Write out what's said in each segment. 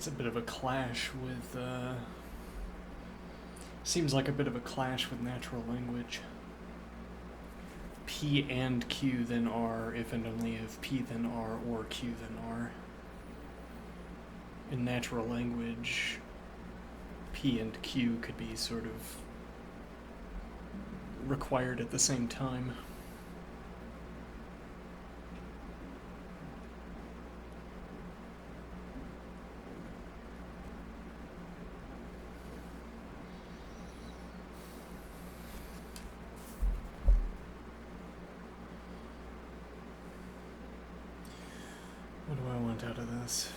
It's a bit of a clash with, seems like a bit of a clash with natural language. P and Q then R, if and only if P then R or Q then R. In natural language, P and Q could be sort of required at the same time. What do I want out of this?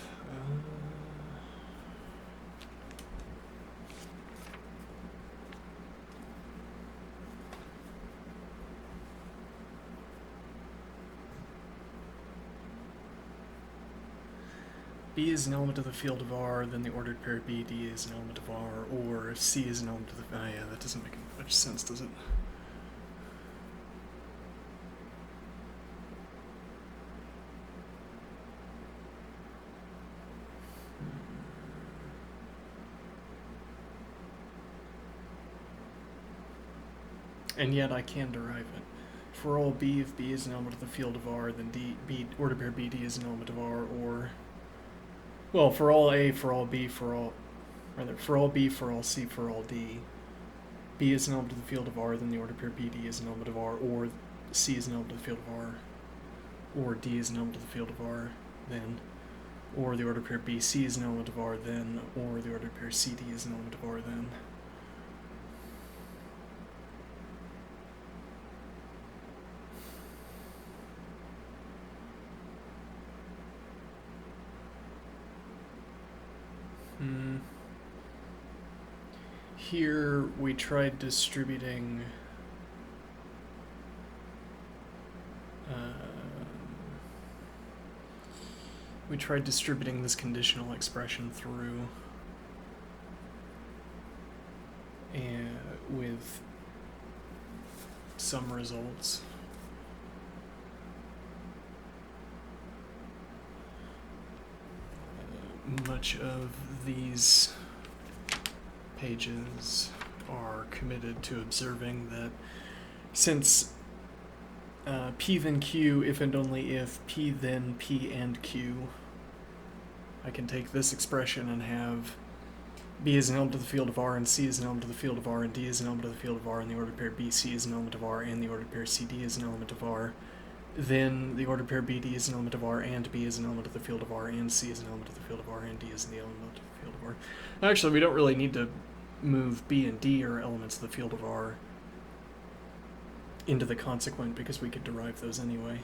B is an element of the field of R, then the ordered pair BD is an element of R, or if C is an element of the... Oh yeah, that doesn't make much sense, does it? And yet I can derive it. For all B, if B is an element of the field of R, then ordered pair BD is an element of R, or... Well, for all A, for all B, for all B, for all C, for all D, B is an element of the field of R, then the ordered pair BD is an element of R, or C is an element of the field of R, or D is an element of the field of R, then, or the ordered pair BC is an element of R, then, or the ordered pair CD is an element of R, then. Here we tried distributing this conditional expression through and with some results. Much of these pages are committed to observing that since P then Q, if and only if P then P and Q, I can take this expression and have B is an element of the field of R, and C is an element of the field of R, and D is an element of the field of R, and the ordered pair BC is an element of R, and the ordered pair CD is an element of R. Then the ordered pair BD is an element of R, and B is an element of the field of R, and C is an element of the field of R, and D is the element of the field of R. Actually, we don't really need to move B and D, or elements of the field of R, into the consequent, because we could derive those anyway.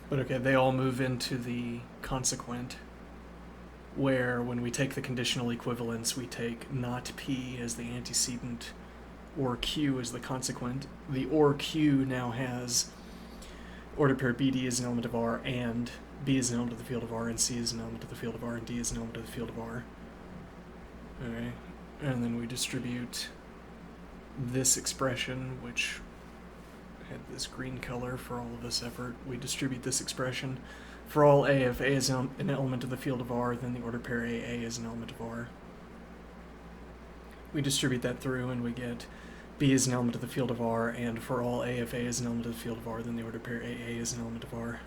But okay, they all move into the consequent, where when we take the conditional equivalence, we take not P as the antecedent, or Q as the consequent. The or Q now has ordered pair BD is an element of R, and B is an element of the field of R, and C is an element of the field of R, and D is an element of the field of R. Okay, and then we distribute this expression, which had this green color for all of this effort. We distribute this expression for all A. If A is an element of the field of R, then the ordered pair AA is an element of R. We distribute that through, and we get B is an element of the field of R, and for all A, if A is an element of the field of R, then the ordered pair AA is an element of R.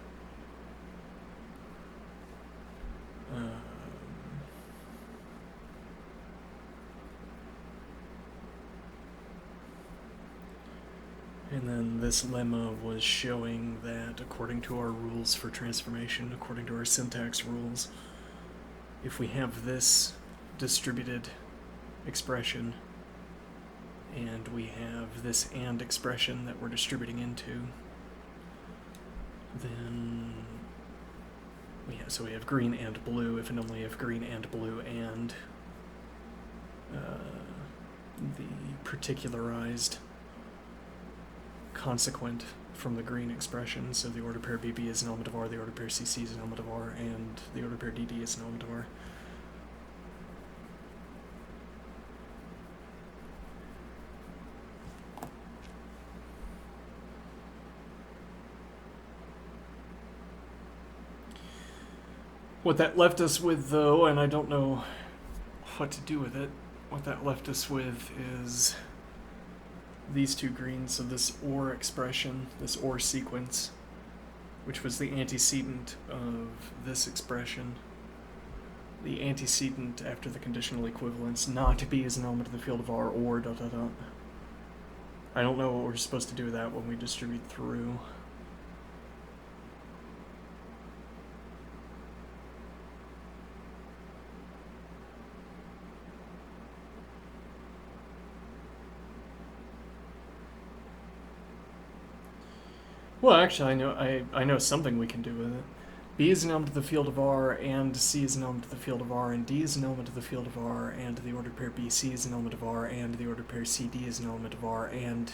And then this lemma was showing that according to our rules for transformation, according to our syntax rules, if we have this distributed expression and we have this and expression that we're distributing into, then we have green and blue, if and only if green and blue and the particularized consequent from the green expression. So the ordered pair BB is an element of R, the ordered pair CC is an element of R, and the ordered pair DD is an element of R. What that left us with, though, and I don't know what to do with it, what that left us with is these two greens, so this OR expression, this OR sequence, which was the antecedent of this expression. The antecedent after the conditional equivalence, not B is an element of the field of R or ... I don't know what we're supposed to do with that when we distribute through. Well, actually, I know something we can do with it. B is an element of the field of R, and C is an element of the field of R, and D is an element of the field of R, and the ordered pair BC is an element of R, and the ordered pair CD is an element of R, and...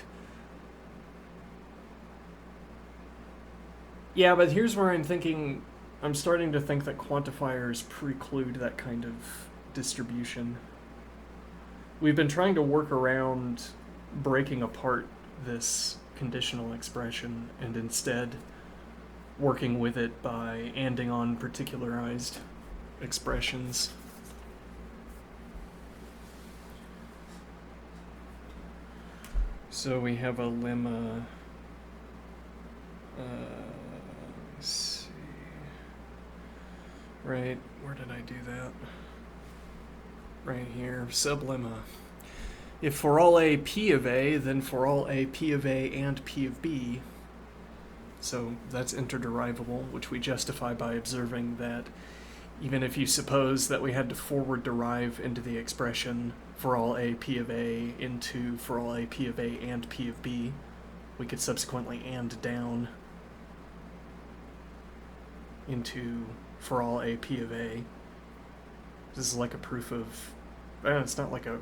Yeah, but here's where I'm starting to think that quantifiers preclude that kind of distribution. We've been trying to work around breaking apart this conditional expression and instead working with it by anding on particularized expressions. So we have a lemma. Let's see. Right, where did I do that? Right here, sublemma. If for all A P of A, then for all A P of A and P of B. So that's interderivable, which we justify by observing that even if you suppose that we had to forward derive into the expression for all A P of A into for all A P of A and P of B, we could subsequently and down into for all A P of A. This is like a proof of... it's not like a...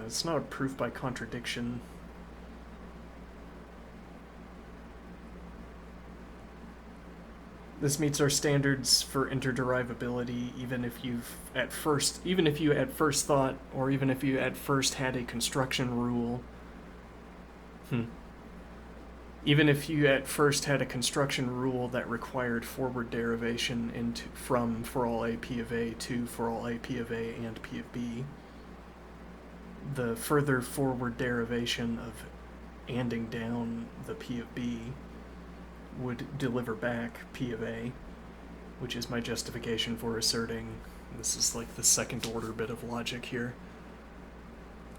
it's not a proof by contradiction. This meets our standards for interderivability, even if you at first thought, or even if you at first had a construction rule. Even if you at first had a construction rule that required forward derivation from for all A P of A to for all A P of A and P of B, the further forward derivation of anding down the P of B would deliver back P of A, which is my justification for asserting, this is like the second order bit of logic here,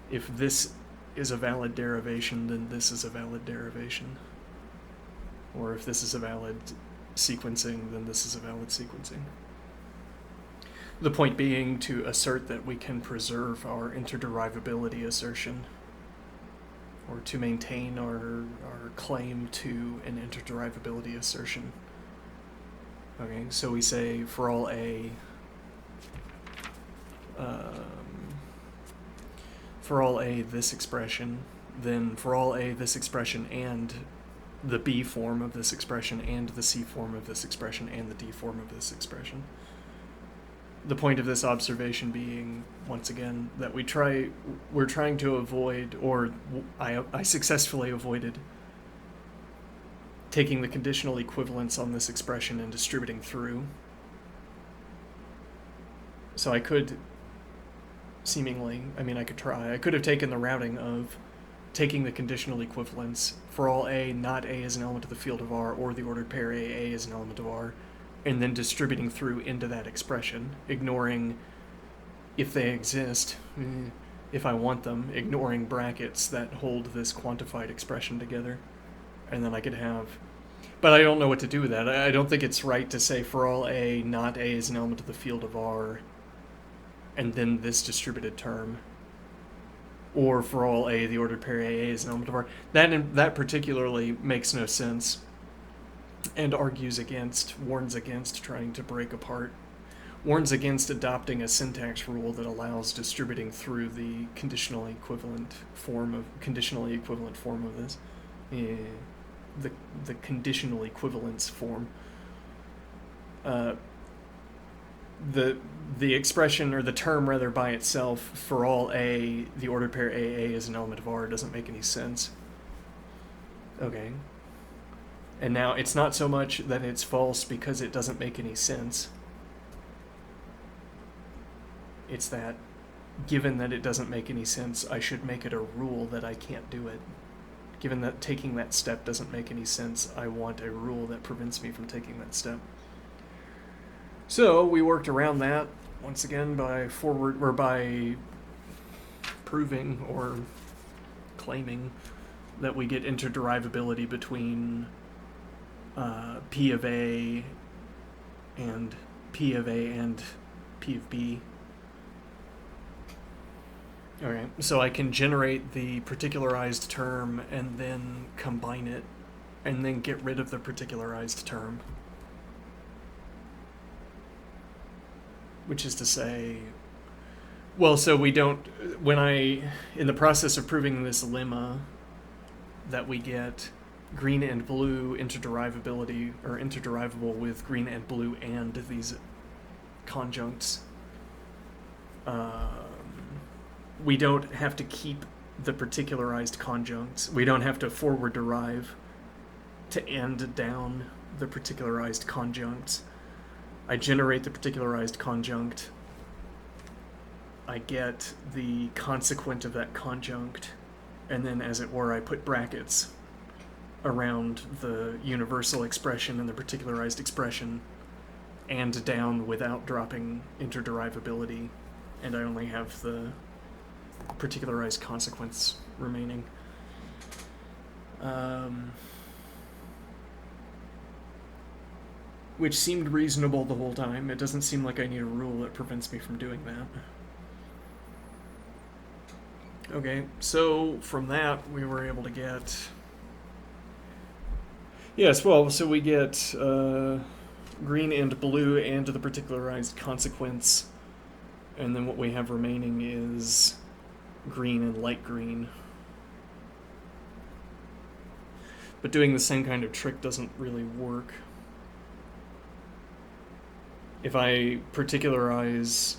if this is a valid derivation, then this is a valid derivation. Or if this is a valid sequencing, then this is a valid sequencing. The point being to assert that we can preserve our interderivability assertion, or to maintain our claim to an interderivability assertion. Okay, so we say for all A, this expression, then for all A this expression and the B form of this expression and the C form of this expression and the D form of this expression. The point of this observation being, once again, that we're trying to avoid, or I successfully avoided taking the conditional equivalence on this expression and distributing through. So I could I could have taken the routing of taking the conditional equivalence for all A, not A is an element of the field of R, or the ordered pair A is an element of R, and then distributing through into that expression, ignoring if they exist, if I want them, ignoring brackets that hold this quantified expression together. And then I could have... But I don't know what to do with that. I don't think it's right to say for all A, not A is an element of the field of R, and then this distributed term. Or for all A, the ordered pair AA is an element of R. That particularly makes no sense, and warns against trying to break apart, warns against adopting a syntax rule that allows distributing through the conditionally equivalent form of this, the conditional equivalence form. The expression, or the term rather, by itself, for all A, the ordered pair AA is an element of R, doesn't make any sense. Okay. And now it's not so much that it's false because it doesn't make any sense. It's that, given that it doesn't make any sense, I should make it a rule that I can't do it. Given that taking that step doesn't make any sense, I want a rule that prevents me from taking that step. So we worked around that once again by proving or claiming that we get interderivability between P of A and P of A and P of B. Okay, so I can generate the particularized term and then combine it and then get rid of the particularized term. Which is to say, well, so we don't, in the process of proving this lemma that we get green and blue interderivability, or interderivable with green and blue and these conjuncts, we don't have to keep the particularized conjuncts. We don't have to forward derive to end down the particularized conjuncts. I generate the particularized conjunct. I get the consequent of that conjunct, and then, as it were, I put brackets around the universal expression and the particularized expression, and down without dropping interderivability, and I only have the particularized consequence remaining. Which seemed reasonable the whole time. It doesn't seem like I need a rule that prevents me from doing that. Okay, so from that we were able to get... Yes, well, so we get green and blue and the particularized consequence, and then what we have remaining is green and light green. But doing the same kind of trick doesn't really work. If I particularize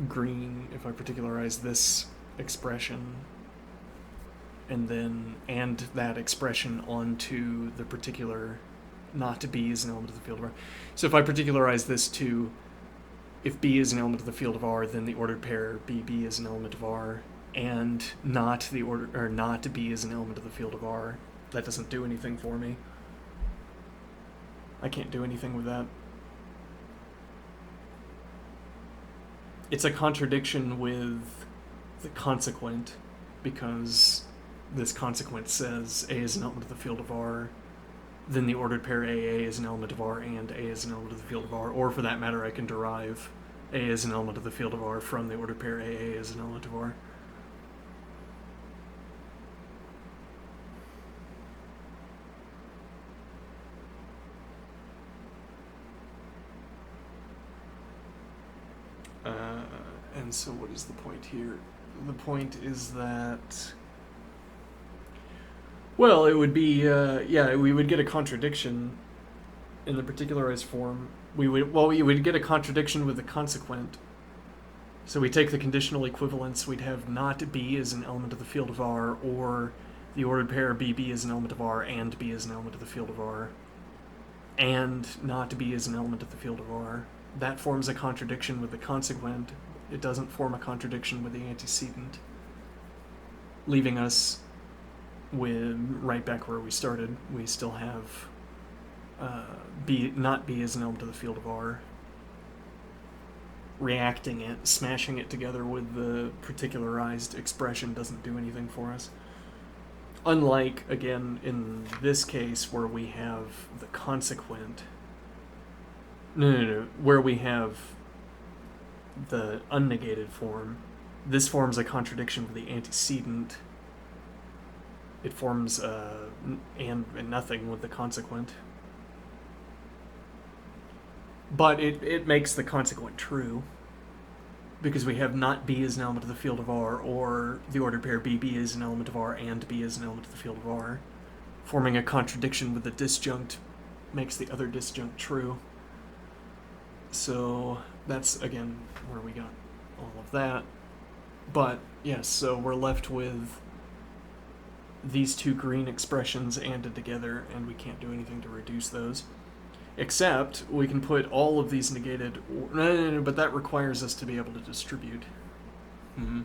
green, if I particularize this expression, and that expression onto the particular, not to B is an element of the field of R. So if I particularize this to, if B is an element of the field of R, then the ordered pair BB is an element of R, and not B is an element of the field of R. That doesn't do anything for me. I can't do anything with that. It's a contradiction with the consequent, because this consequent says A is an element of the field of R, then the ordered pair AA is an element of R and A is an element of the field of R, or for that matter I can derive A is an element of the field of R from the ordered pair AA is an element of R. And so what is the point here? The point is that, well, it would be, we would get a contradiction in the particularized form. We would get a contradiction with the consequent. So we take the conditional equivalence, we'd have not B is an element of the field of R, or the ordered pair BB is an element of R and B is an element of the field of R, and not B is an element of the field of R. That forms a contradiction with the consequent. It doesn't form a contradiction with the antecedent, leaving us with right back where we started. We still have not B is an element of the field of R. Reacting it, smashing it together with the particularized expression doesn't do anything for us. Unlike, again, in this case where we have the consequent. No. Where we have the unnegated form, this forms a contradiction with the antecedent. It forms and nothing with the consequent. But it makes the consequent true, because we have not B is an element of the field of R, or the ordered pair BB is an element of R and B is an element of the field of R. Forming a contradiction with the disjunct makes the other disjunct true. So that's, again, where we got all of that. But, yes, so we're left with these two green expressions anded together, and we can't do anything to reduce those. Except we can put all of these negated... No, but that requires us to be able to distribute. Mm-hmm.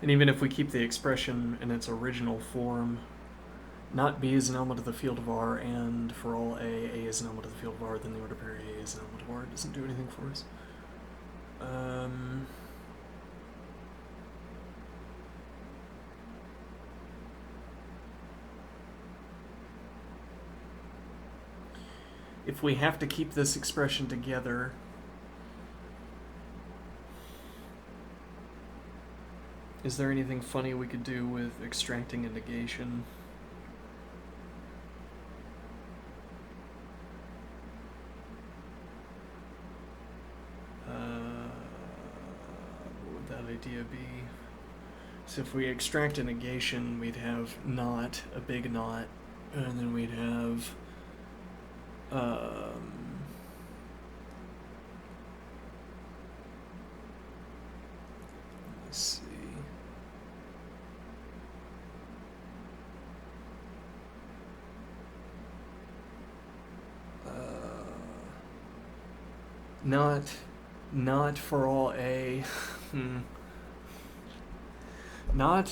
And even if we keep the expression in its original form, not B is an element of the field of R, and for all A is an element of the field of R, then the order pair A is an element of R. It doesn't do anything for us. If we have to keep this expression together, is there anything funny we could do with extracting a negation? What would that idea be? So if we extract a negation, we'd have not, a big not, and then we'd have let's see. Not for all A.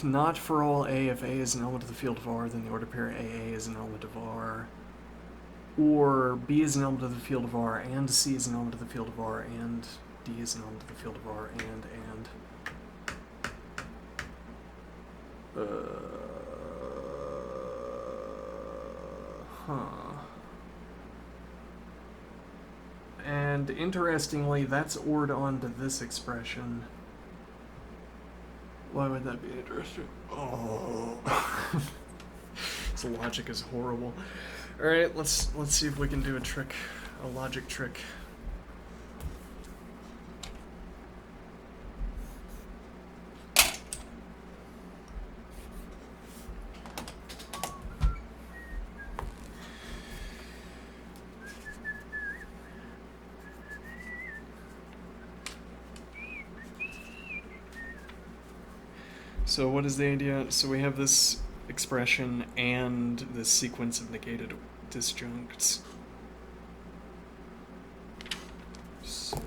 Not for all A. If A is an element of the field of R, then the order pair AA is an element of R. Or B is an element of the field of R, and C is an element of the field of R, and D is an element of the field of R, and. And interestingly, that's ORed onto this expression. Why would that be interesting? Oh. This logic is horrible. Alright, let's see if we can do a logic trick. So what is the idea? So we have this expression and this sequence of negated disjuncts. So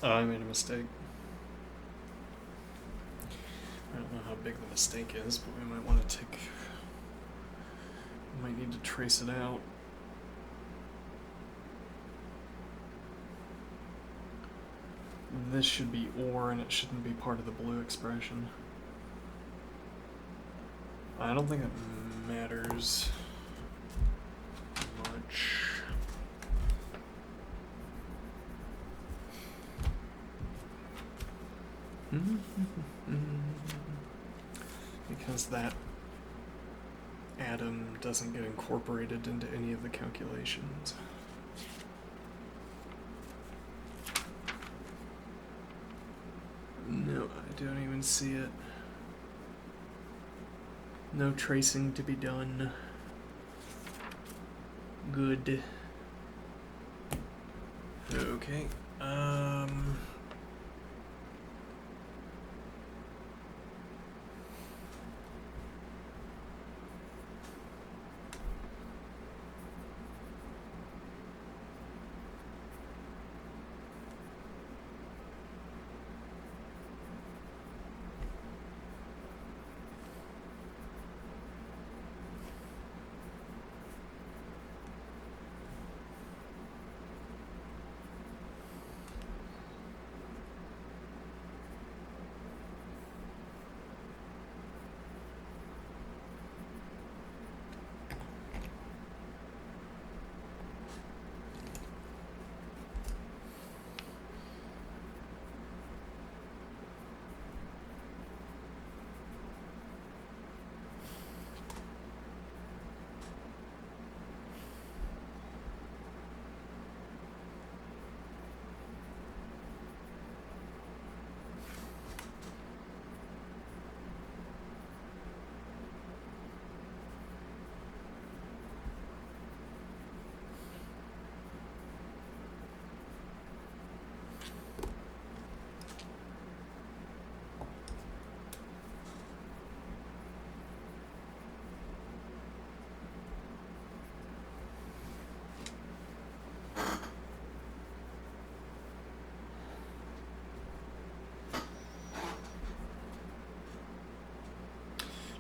Oh, I made a mistake. I don't know how big the mistake is, but we might want to we might need to trace it out. This should be or, and it shouldn't be part of the blue expression. I don't think it matters much. Because that atom doesn't get incorporated into any of the calculations. No, I don't even see it. No tracing to be done. Good. Okay.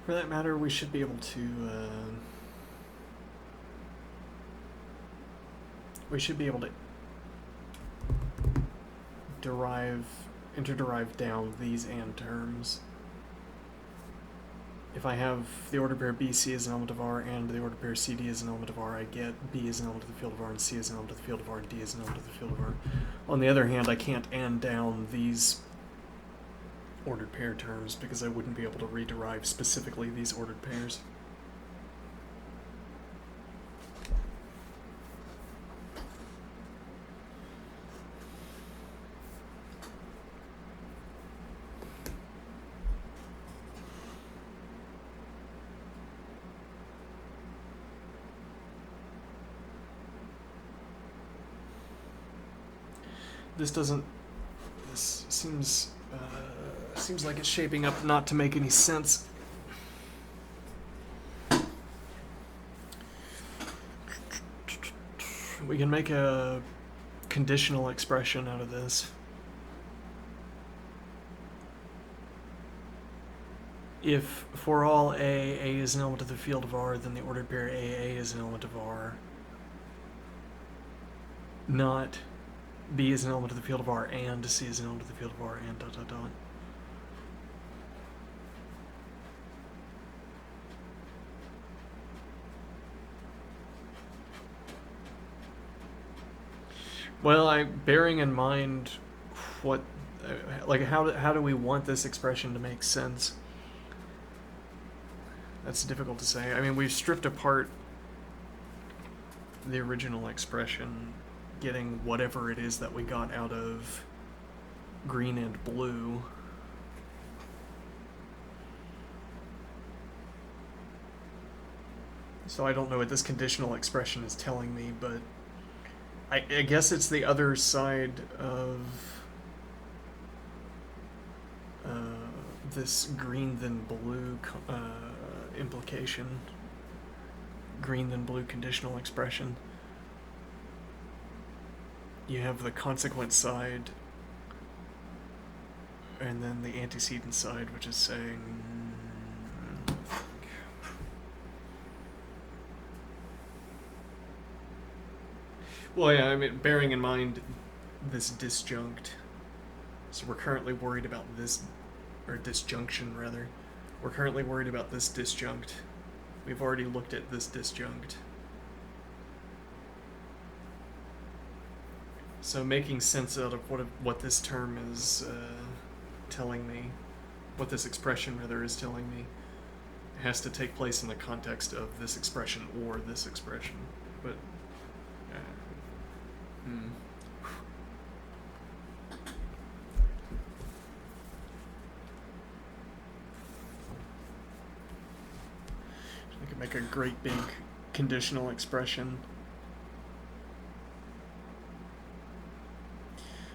For that matter, we should be able to interderive down these and terms. If I have the order pair BC as an element of R and the order pair CD as an element of R, I get B as an element of the field of R and C as an element of the field of R and D as an element of the field of R. On the other hand, I can't and down these ordered pair terms because I wouldn't be able to rederive specifically these ordered pairs. This seems like it's shaping up not to make any sense. We can make a conditional expression out of this. If for all A is an element of the field of R, then the ordered pair AA is an element of R. Not B is an element of the field of R and C is an element of the field of R and ... Well, bearing in mind what, how do we want this expression to make sense? That's difficult to say. I mean, we've stripped apart the original expression, getting whatever it is that we got out of green and blue. So I don't know what this conditional expression is telling me, but I guess it's the other side of this green then blue implication. Green then blue conditional expression. You have the consequent side and then the antecedent side, which is saying. Well, yeah, I mean, bearing in mind this disjunct. So we're currently worried about this, or disjunction rather. We're currently worried about this disjunct. We've already looked at this disjunct. So making sense out of what this term is telling me, what this expression rather is telling me, has to take place in the context of this expression or this expression. But I could make a great big conditional expression.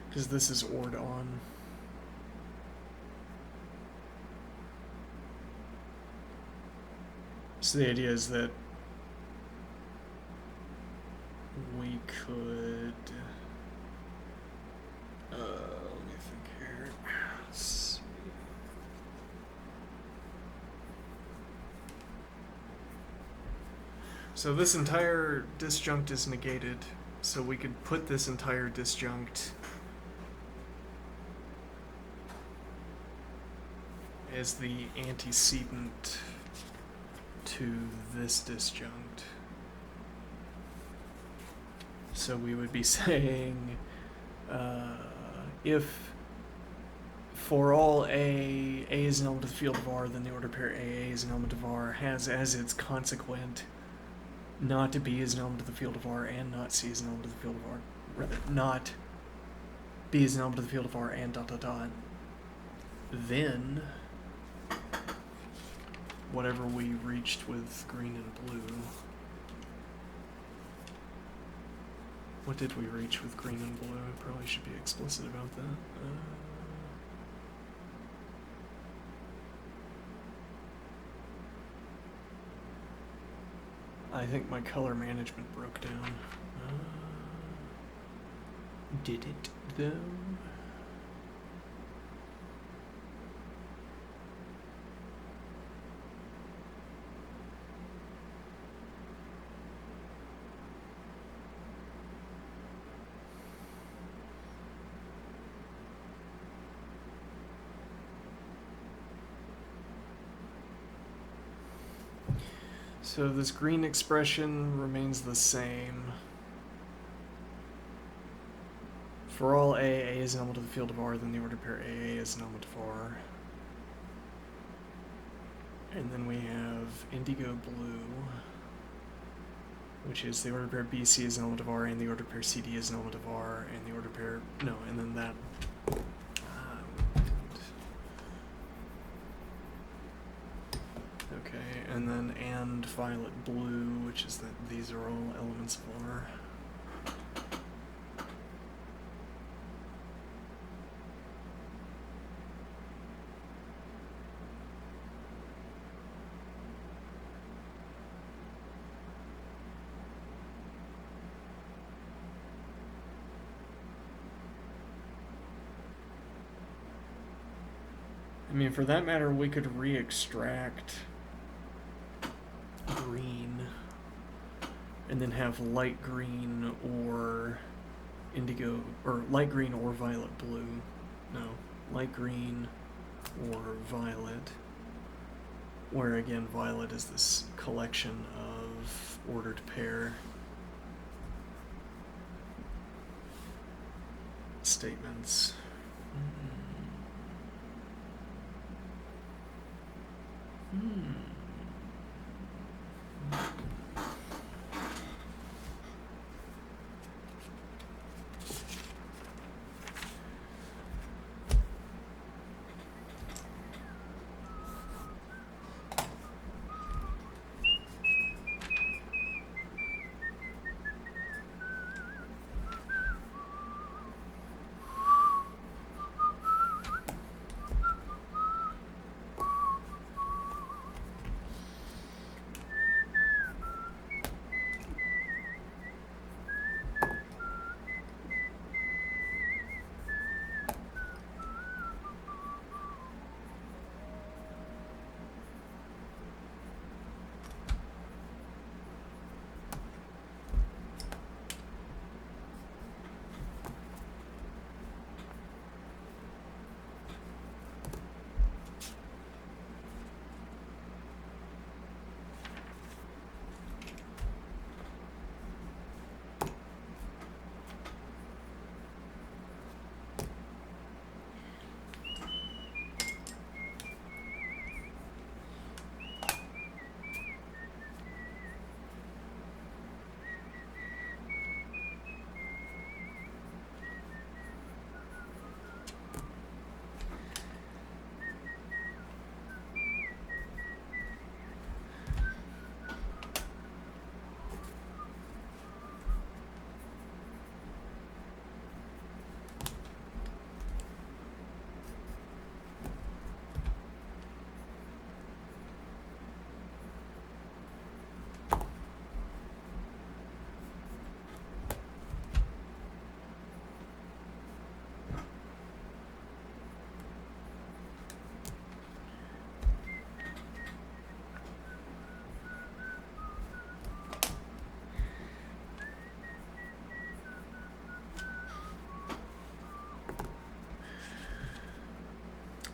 Because this is ORed on. So the idea is that we could. Let me think here. Let's see. So this entire disjunct is negated. So we could put this entire disjunct as the antecedent to this disjunct. So we would be saying if for all A is an element of the field of R, then the order pair AA is an element of R, has as its consequent not B is an element of the field of R and not C is an element of the field of R. Rather, not B is an element of the field of R and ... Then whatever we reached with green and blue. What did we reach with green and blue? I probably should be explicit about that. I think my color management broke down. Did it, though? So this green expression remains the same. For all A is an element of the field of R, then the order pair AA is an element of R. And then we have indigo blue, which is the order pair BC is an element of R, and the order pair CD is an element of R, and the order pair... No, and then that... Okay, and then and violet blue, which is that these are all elements of R. I mean, for that matter, we could re-extract green and then have light green or indigo, or light green or violet blue. No, light green or violet, where again violet is this collection of ordered pair statements.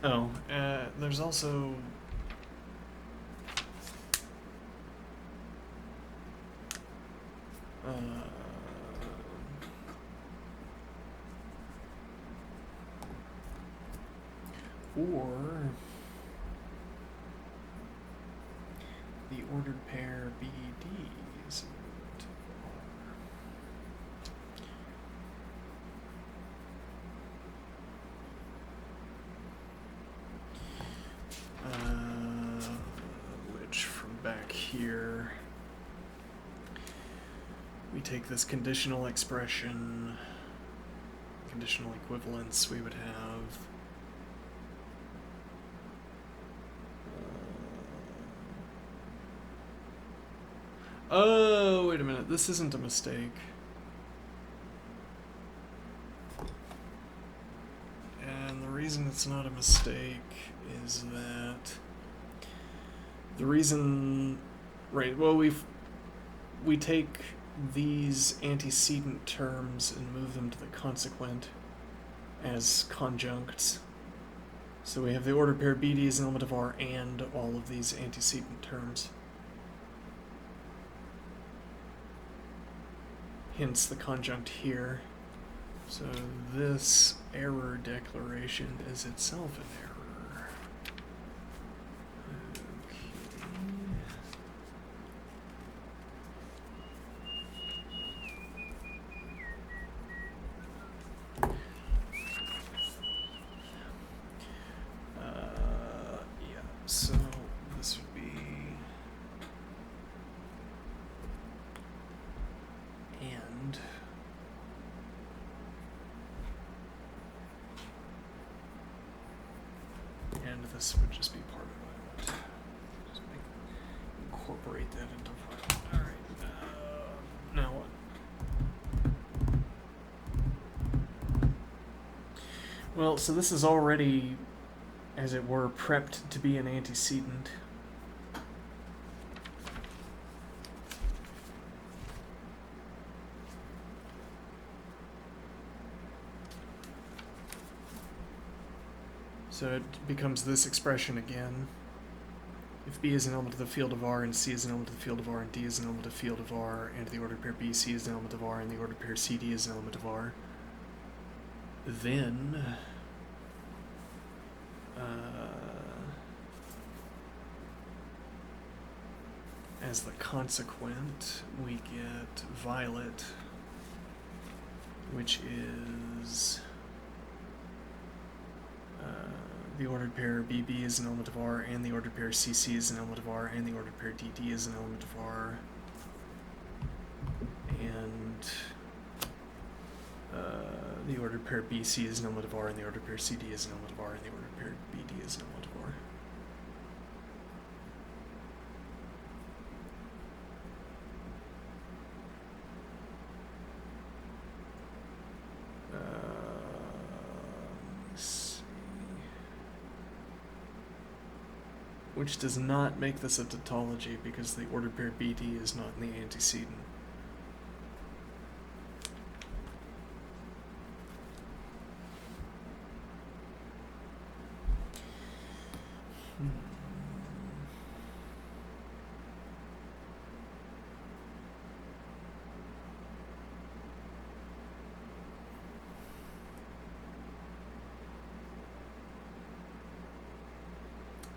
Oh, there's also... or the ordered pair BD is equal to R. Which from back here, we take this conditional expression, conditional equivalence, we would have oh, wait a minute, this isn't a mistake. And the reason it's not a mistake is that the reason, right, well, we take these antecedent terms and move them to the consequent as conjuncts. So we have the ordered pair BD as an element of R and all of these antecedent terms. Hence the conjunct here. So this error declaration is itself an error. Yeah, so this would be and this would just be part of it. Just incorporate that into file. All right. Now what? Well, so this is already, as it were, prepped to be an antecedent. So it becomes this expression again. If B is an element of the field of R, and C is an element of the field of R, and D is an element of the field of R, and the ordered pair BC is an element of R, and the ordered pair CD is an element of R, then as the consequent, we get violet, which is the ordered pair BB is an element of R, and the ordered pair CC is an element of R, and the ordered pair DD is an element of R, and the ordered pair BC is an element of R, and the ordered pair CD is an element of R, and the ordered pair BD is an element of R. Which does not make this a tautology because the ordered pair BD is not in the antecedent.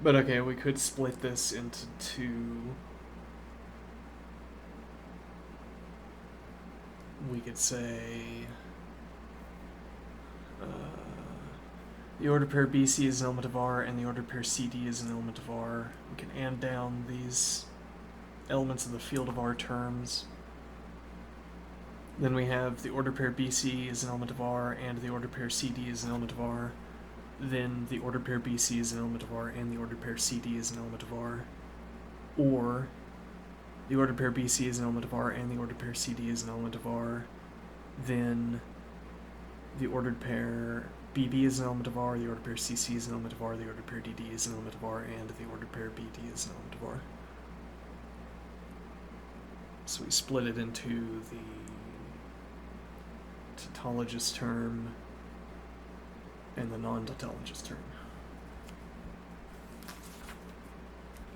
But okay, we could split this into two. We could say the ordered pair BC is an element of R, and the ordered pair CD is an element of R. We can and down these elements of the field of R terms. Then we have the ordered pair BC is an element of R, and the ordered pair CD is an element of R. Then the ordered pair BC is an element of R, and the ordered pair CD is an element of R. Or the ordered pair BC is an element of R, and the ordered pair CD is an element of R. Then the ordered pair BB is an element of R, the ordered pair CC is an element of R, the ordered pair DD is an element of R, and the ordered pair BD is an element of R. So we split it into the tautologous term and the non-tautologous term.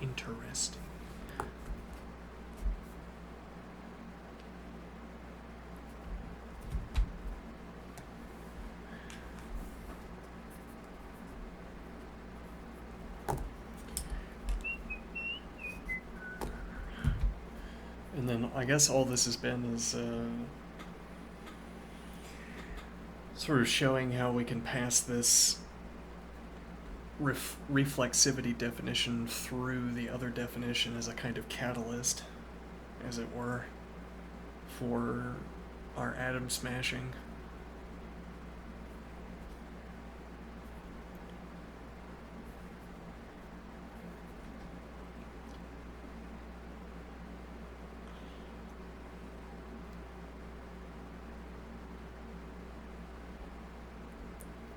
Interesting. And then I guess all this has been is sort of showing how we can pass this reflexivity definition through the other definition as a kind of catalyst, as it were, for our atom smashing.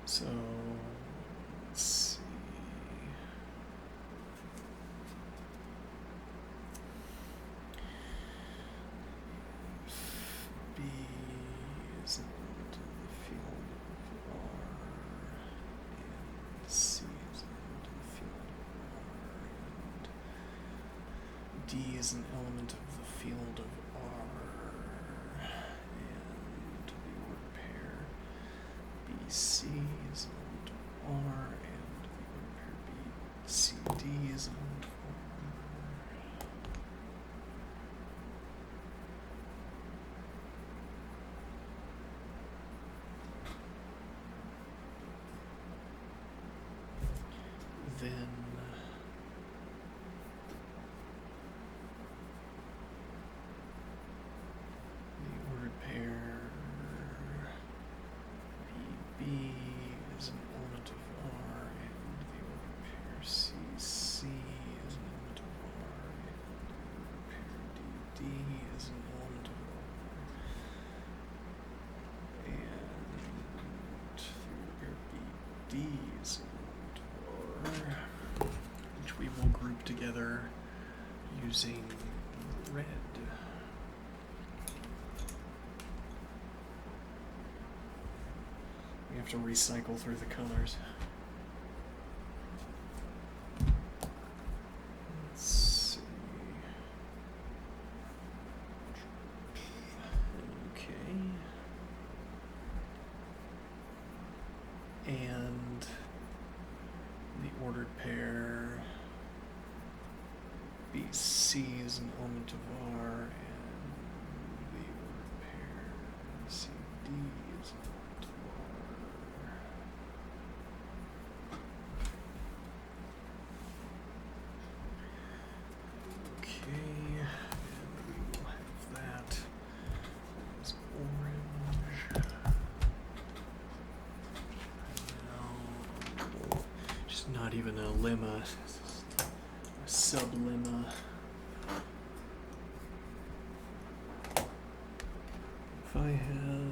So, let's see. B is an element of the field of R, and C is an element of the field of R, and D is an element of the field of R, and the order pair BC is an element of R, and the order pair BCD is an element of R. Then the ordered pair BB is an element of R, and the ordered pair CC is an element of R, and the ordered pair DD is an element of R, and the ordered pair BD is an element of R, which we will group together using red. We have to recycle through the colors. Let's see. Okay. And the ordered pair BC is an element of R, and the ordered pair CD is an element of R. Okay, and we will have that as orange. Now, just not even a lemma, a sublemma. If I have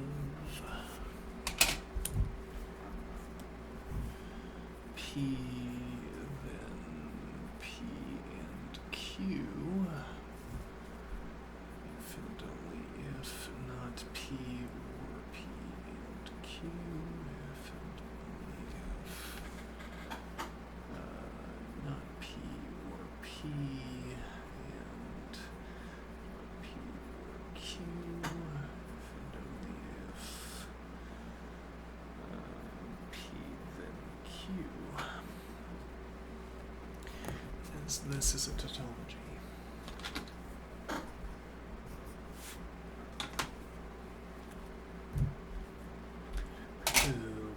P, then P and Q, if and only if not P or P and Q, if and only if not P or P and P or Q, if and only if P then Q, as this is a tautology.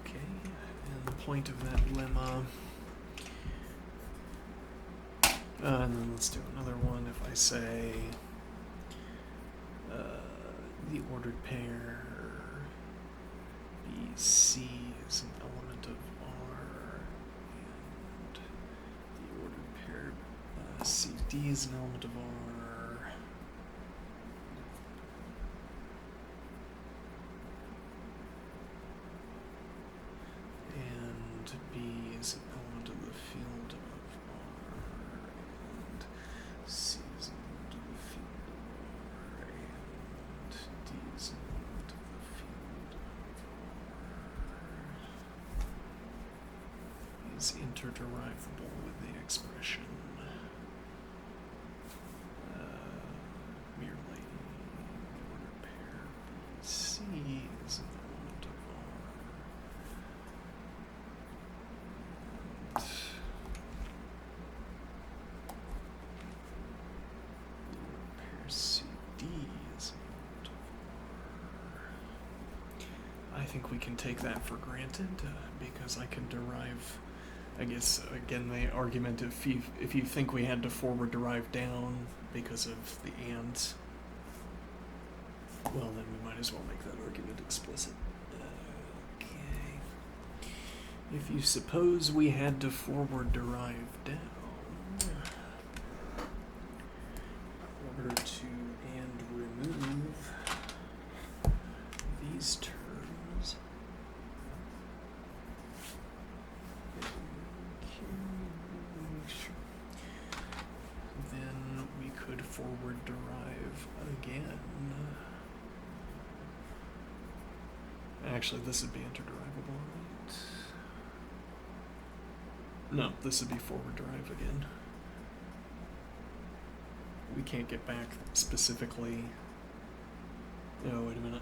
Okay, and the point of that lemma. And then let's do another one. If I say the ordered pair BC is an element of R, and the ordered pair CD is an element of R, and B is an element of the field of R, and C is an element of the field of R, and D is an element of the field of R, is interderivable with the expression D is I think we can take that for granted because I can derive, I guess, again, the argument if you think we had to forward derive down because of the ands, well, then we might as well make that argument explicit. Okay. If you suppose we had to forward derive down in order to and remove these terms, then we could forward derive again. Actually, this would be interderivable, right? No, this would be forward derive again. We can't get back specifically. Oh, wait a minute.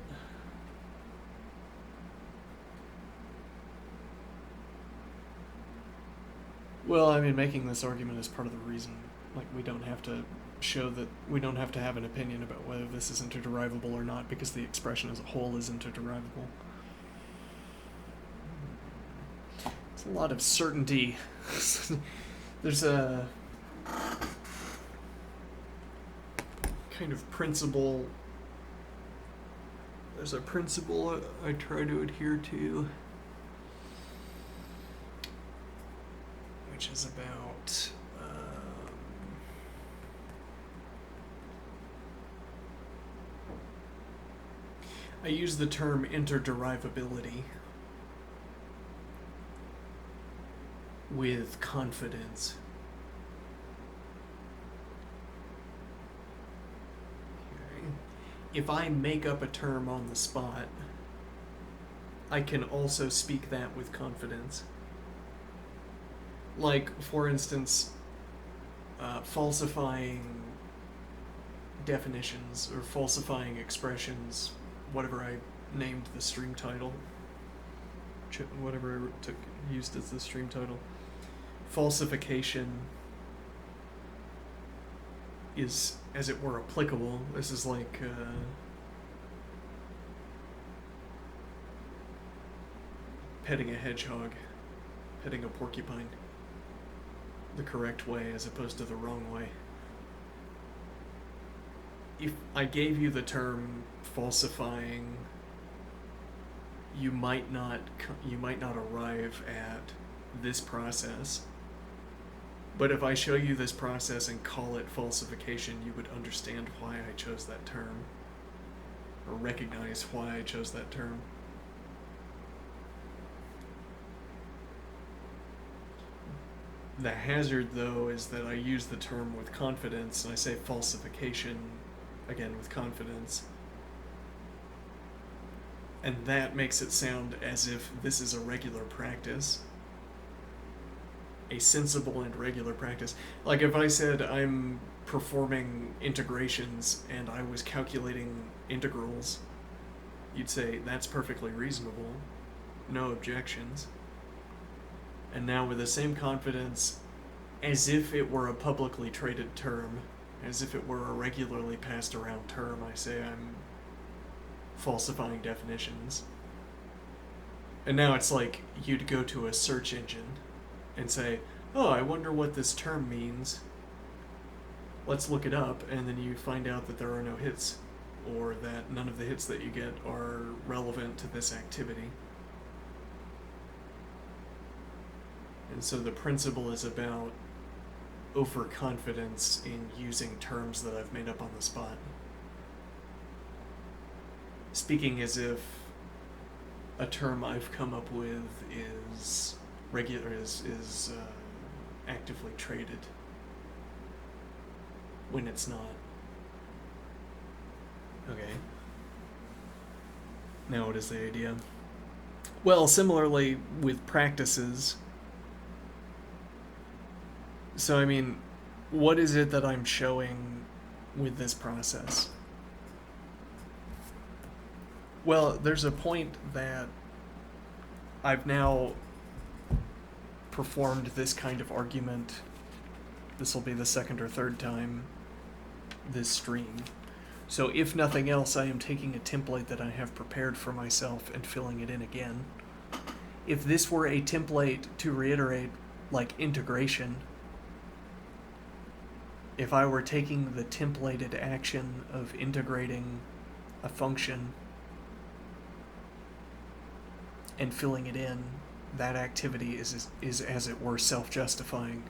Well, I mean, making this argument is part of the reason. Like, we don't have to show that, we don't have to have an opinion about whether this is interderivable or not because the expression as a whole is interderivable. It's a lot of certainty. There's a kind of principle. There's a principle I try to adhere to, which is about I use the term interderivability with confidence. Okay. If I make up a term on the spot, I can also speak that with confidence. Like, for instance, falsifying definitions or falsifying expressions, whatever I named the stream title, whatever I used as the stream title. Falsification is, as it were, applicable. This is like petting a hedgehog, petting a porcupine the correct way as opposed to the wrong way. If I gave you the term falsifying, you might not arrive at this process. But if I show you this process and call it falsification, you would understand why I chose that term, or recognize why I chose that term. The hazard, though, is that I use the term with confidence, and I say falsification, again, with confidence. And that makes it sound as if this is a regular practice, a sensible and regular practice. Like if I said I'm performing integrations and I was calculating integrals, you'd say that's perfectly reasonable, no objections. And now with the same confidence, as if it were a publicly traded term, as if it were a regularly passed around term, I say I'm falsifying definitions. And now it's like you'd go to a search engine and say, oh, I wonder what this term means. Let's look it up, and then you find out that there are no hits, or that none of the hits that you get are relevant to this activity. And so the principle is about overconfidence in using terms that I've made up on the spot. Speaking as if a term I've come up with is regular, is actively traded, when it's not. Okay. Now what is the idea? Well, similarly with practices. So, I mean, what is it that I'm showing with this process? Well, there's a point that I've now performed this kind of argument. This will be the second or third time this stream. So if nothing else, I am taking a template that I have prepared for myself and filling it in again. If this were a template, to reiterate, like integration, if I were taking the templated action of integrating a function and filling it in, that activity is as it were self-justifying.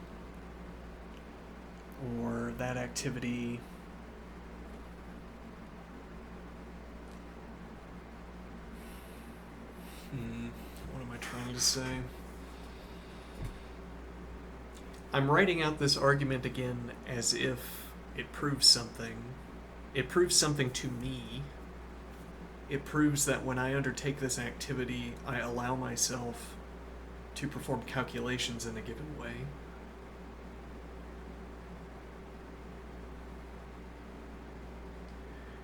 Or that activity what am I trying to say? I'm writing out this argument again as if it proves something. It proves something to me. It proves that when I undertake this activity, I allow myself to perform calculations in a given way.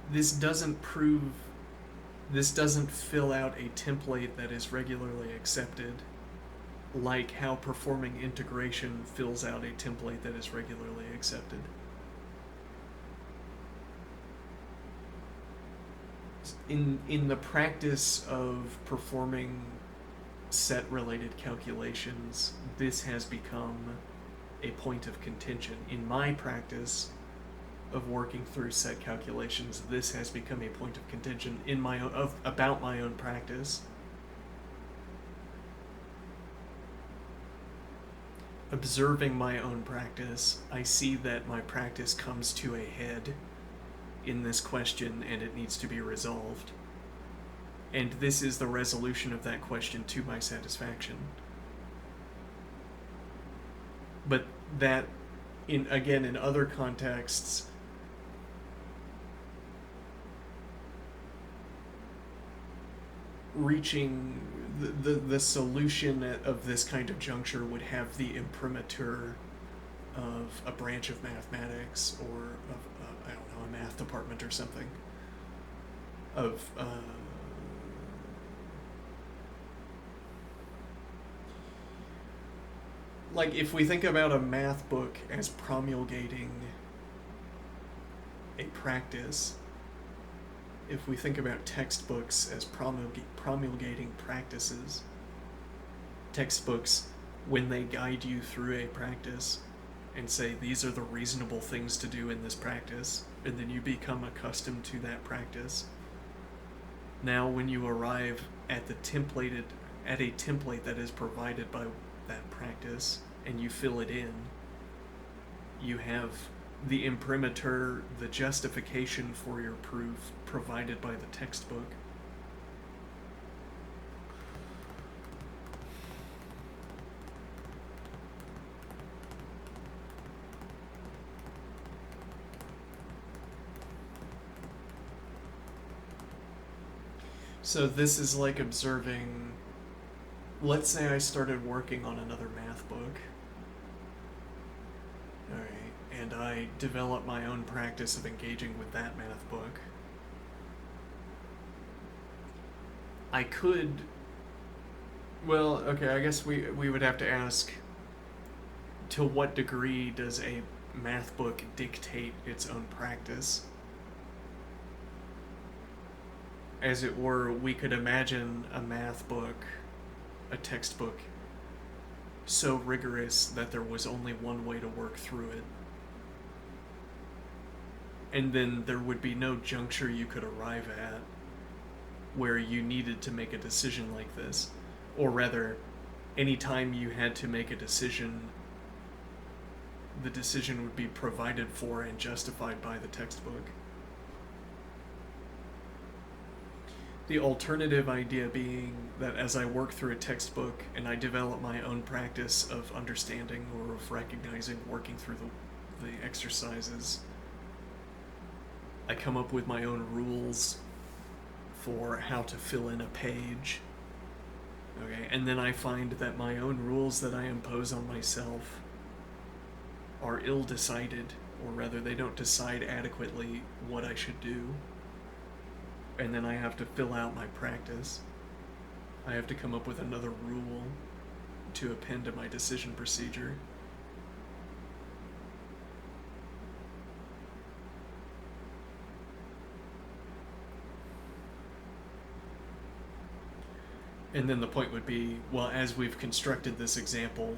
This doesn't fill out a template that is regularly accepted, like how performing integration fills out a template that is regularly accepted. In the practice of performing set-related calculations, this has become a point of contention. In my practice of working through set calculations, this has become a point of contention in about my own practice. Observing my own practice, I see that my practice comes to a head in this question and it needs to be resolved. And this is the resolution of that question to my satisfaction. But that, in other contexts, reaching the solution of this kind of juncture would have the imprimatur of a branch of mathematics or of I don't know, a math department or something. Of like if we think about a math book as promulgating a practice, if we think about textbooks as promulgating practices, textbooks, when they guide you through a practice and say these are the reasonable things to do in this practice, and then you become accustomed to that practice. Now when you arrive at a template that is provided by that practice and you fill it in, you have the imprimatur, the justification for your proof provided by the textbook. So this is like observing, let's say I started working on another math book. Alright, and I develop my own practice of engaging with that math book. I could, well, okay, I guess we would have to ask, to what degree does a math book dictate its own practice? As it were, we could imagine a math book, a textbook, so rigorous that there was only one way to work through it. And then there would be no juncture you could arrive at where you needed to make a decision like this. Or rather, anytime you had to make a decision, the decision would be provided for and justified by the textbook. The alternative idea being that as I work through a textbook and I develop my own practice of understanding or of recognizing, working through the exercises, I come up with my own rules for how to fill in a page. Okay, and then I find that my own rules that I impose on myself are ill-decided, or rather they don't decide adequately what I should do. And then I have to fill out my practice. I have to come up with another rule to append to my decision procedure. And then the point would be, well, as we've constructed this example,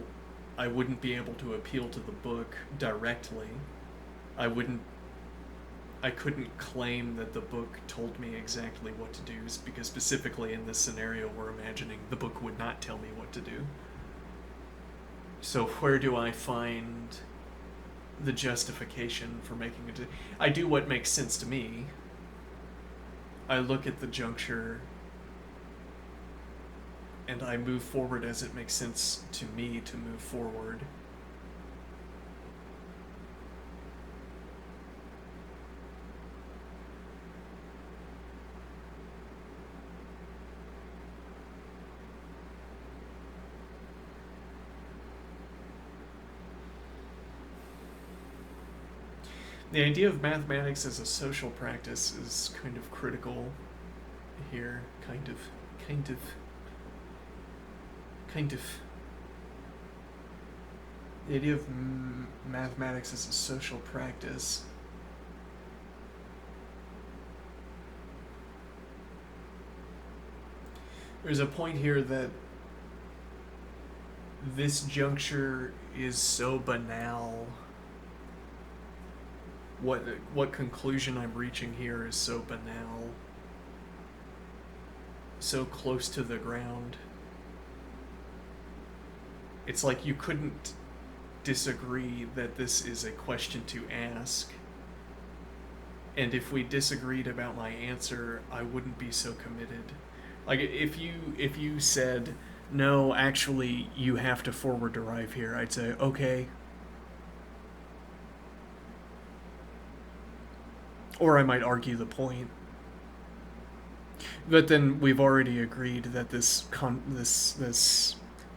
I wouldn't be able to appeal to the book directly. I couldn't claim that the book told me exactly what to do, because specifically in this scenario we're imagining the book would not tell me what to do. So where do I find the justification for making it? I do what makes sense to me. I look at the juncture and I move forward as it makes sense to me to move forward. The idea of mathematics as a social practice is kind of critical here. Kind of. The idea of mathematics as a social practice. There's a point here that this juncture is so banal. What conclusion I'm reaching here is so banal, so close to the ground. It's like you couldn't disagree that this is a question to ask, and if we disagreed about my answer, I wouldn't be so committed. Like if you said, no, actually you have to forward derive here, I'd say, okay. Or I might argue the point. But then we've already agreed that this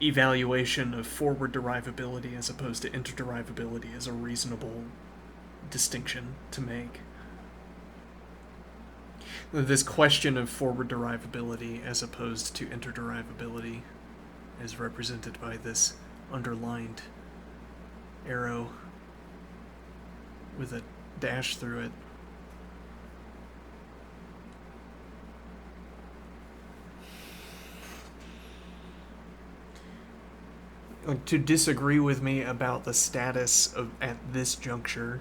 evaluation of forward derivability as opposed to interderivability is a reasonable distinction to make. This question of forward derivability as opposed to interderivability is represented by this underlined arrow with a dash through it. To disagree with me about the status of at this juncture,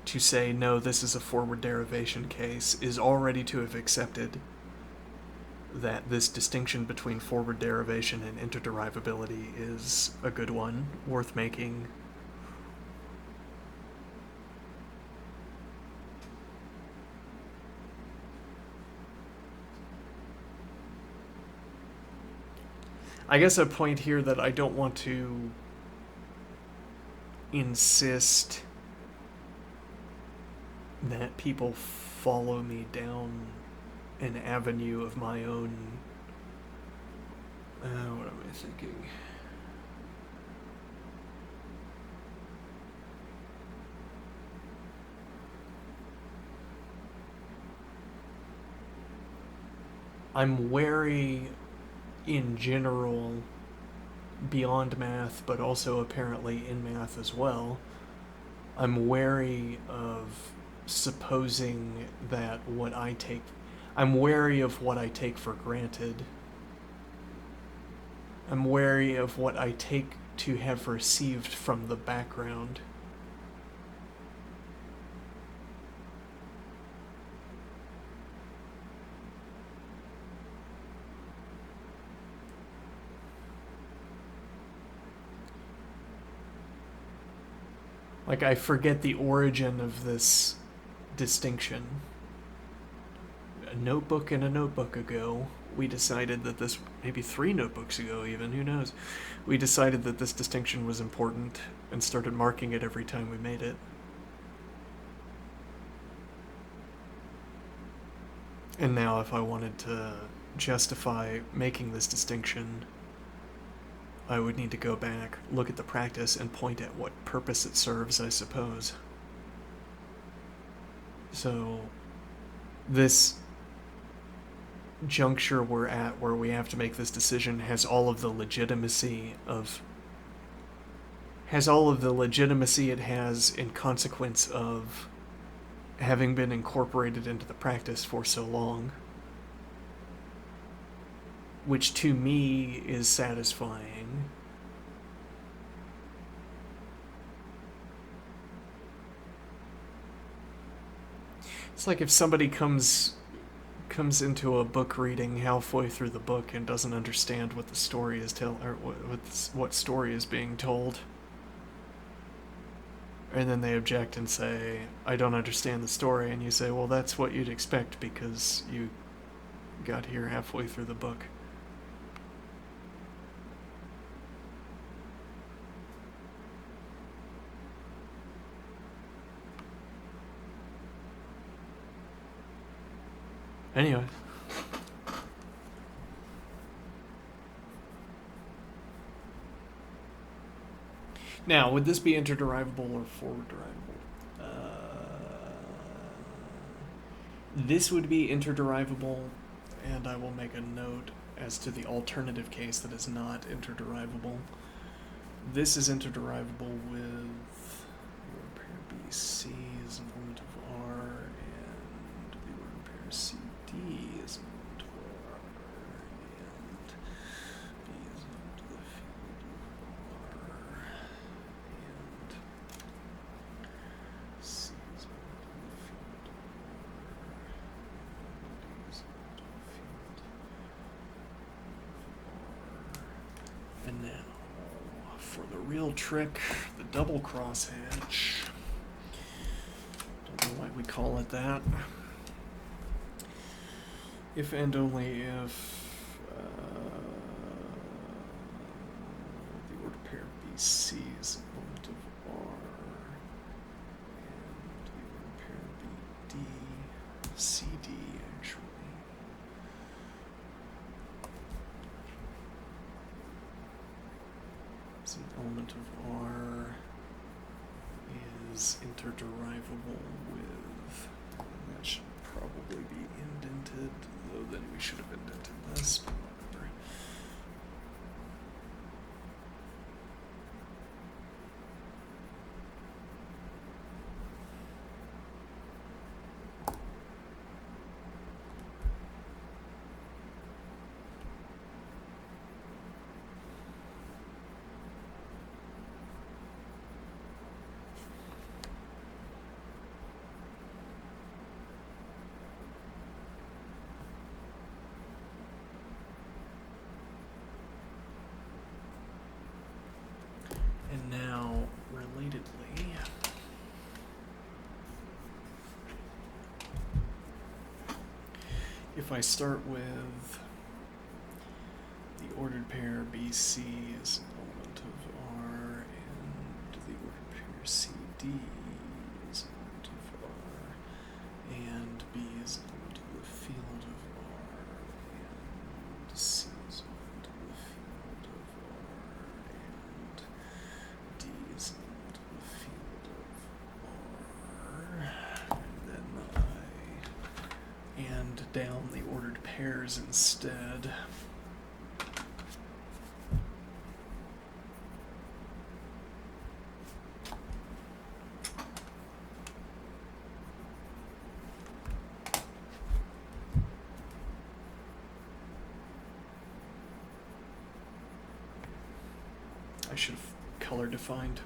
to say no, this is a forward derivation case, is already to have accepted that this distinction between forward derivation and interderivability is a good one, worth making. I guess a point here that I don't want to insist that people follow me down an avenue of my own. What am I thinking? I'm wary in general beyond math, but also apparently in math as well. I'm wary of supposing that I'm wary of what I take for granted. I'm wary of what I take to have received from the background. Like, I forget the origin of this distinction. A notebook and a notebook ago, we decided that this, maybe 3 notebooks ago even, who knows, we decided that this distinction was important and started marking it every time we made it. And now if I wanted to justify making this distinction, I would need to go back, look at the practice, and point at what purpose it serves, I suppose. So, this juncture we're at, where we have to make this decision, has all of the legitimacy it has in consequence of having been incorporated into the practice for so long. which to me is satisfying. It's like if somebody comes into a book reading halfway through the book and doesn't understand what the story is or what story is being told, and then they object and say, I don't understand the story, and you say, well, that's what you'd expect because you got here halfway through the book. Anyway. Now, would this be interderivable or forward derivable? This would be interderivable, and I will make a note as to the alternative case that is not interderivable. This is interderivable with the pair BC is an element of R, and the ordered pair CD is an element of R, and B is an element of the field of R, and C is an element of the field of R, and D is an element of the field of R. And now, for the real trick, the double crosshatch. Don't know why we call it that. If and only if the ordered pair BC is an element of R and the ordered pair BD, CD actually. Is an element of R is interderivable with, and that should probably be indented, though then we should have indented this, but whatever. And now, relatedly, if I start with the ordered pair BC is an element of R and the ordered pair CD is an element of R and B is an element of the field of R and C is an element of the field of R and D is an element of the field of R, and then I and down the ordered pairs instead. I should have color defined.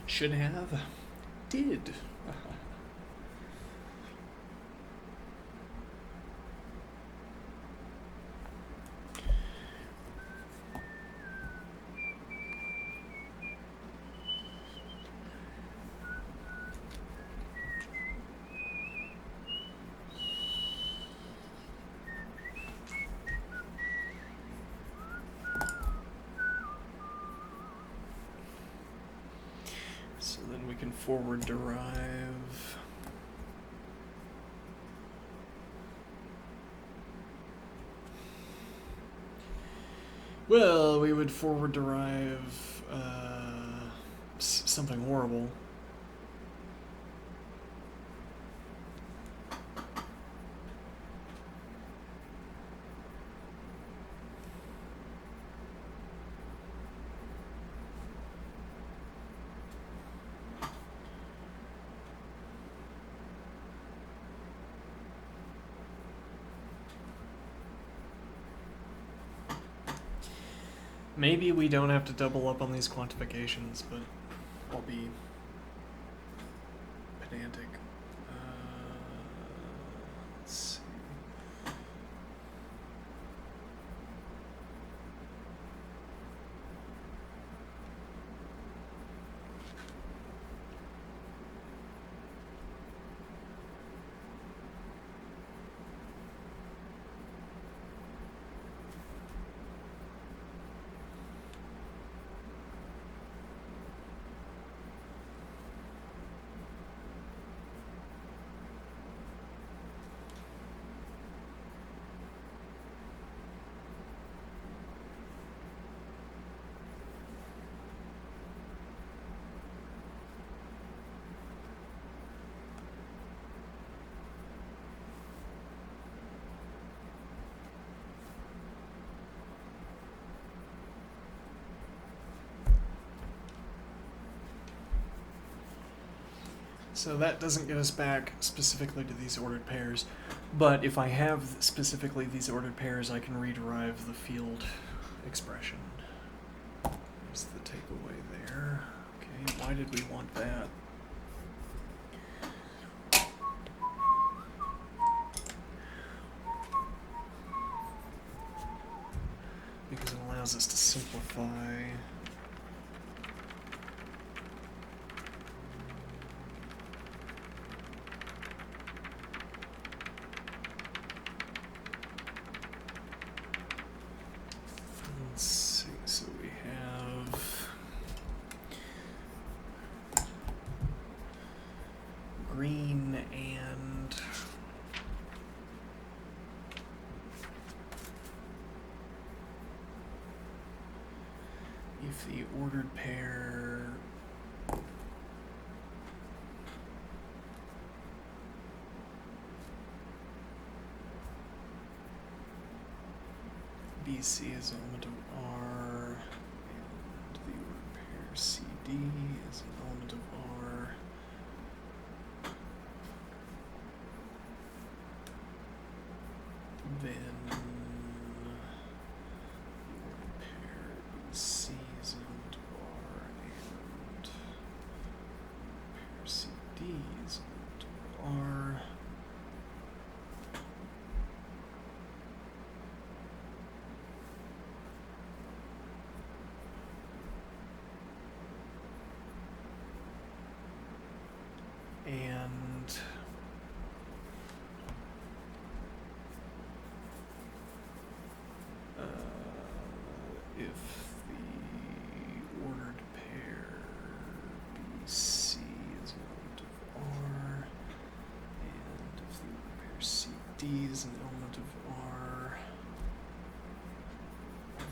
Should have. Did. So then we can forward derive. Well, we would forward derive something horrible. Maybe we don't have to double up on these quantifications, but I'll be pedantic. Let's see. So that doesn't get us back specifically to these ordered pairs, but if I have specifically these ordered pairs, I can rederive the field expression. There's the takeaway there. Okay, why did we want that? Because it allows us to simplify. Let's see, so we have green and if the ordered pair BC is an element of R and the ordered pair CD is an element of R. Then the ordered pair BC is an element of R and pair CD is an element of R. And if the ordered pair BC is an element of R, and if the ordered pair CD is an element of R,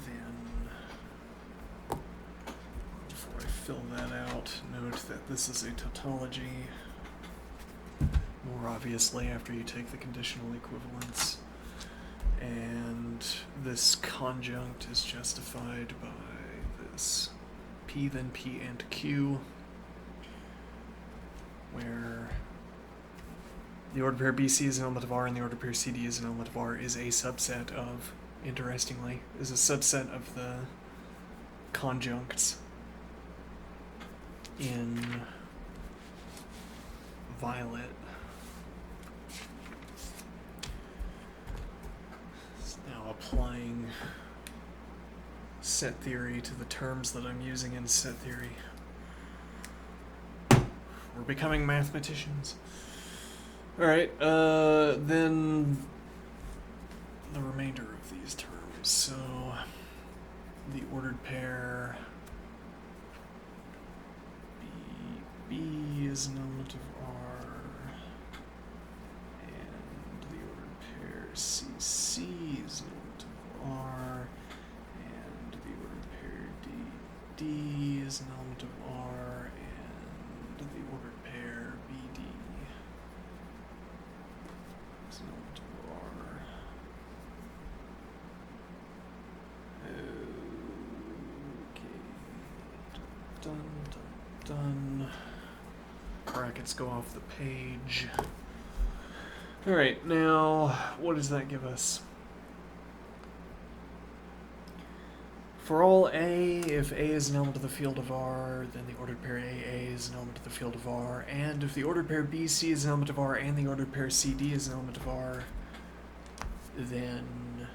then before I fill that out, note that this is a tautology. More obviously after you take the conditional equivalence, and this conjunct is justified by this P then P and Q, where the ordered pair BC is an element of R and the ordered pair CD is an element of R is a subset of, interestingly, is a subset of the conjuncts in Violet. Now applying set theory to the terms that I'm using in set theory. We're becoming mathematicians. Alright, then the remainder of these terms. So the ordered pair B is an element of R, and the ordered pair CC is an element of R, and the ordered pair DD is an element of R, and the ordered pair BD is an element of R. Okay. Done, done, done. Brackets go off the page. Alright, now what does that give us? For all A, if A is an element of the field of R, then the ordered pair AA is an element of the field of R, and if the ordered pair BC is an element of R and the ordered pair CD is an element of R, then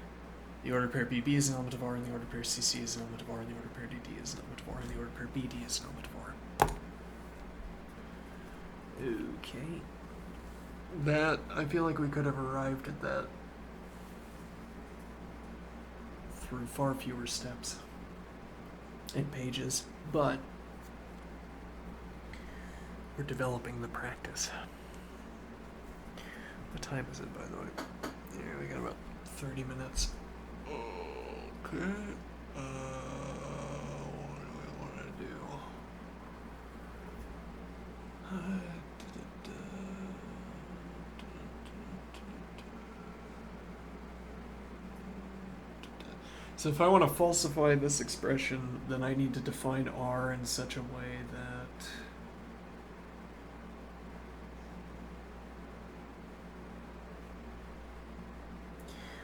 the ordered pair BB is an element of R and the ordered pair CC is an element of R and the ordered pair DD is an element of R and the ordered pair BD is an element of R. Okay. That, I feel like we could have arrived at that through far fewer steps and pages, but we're developing the practice. What time is it, by the way? Yeah, we got about 30 minutes. Okay. What do we want to do? So if I want to falsify this expression, then I need to define R in such a way that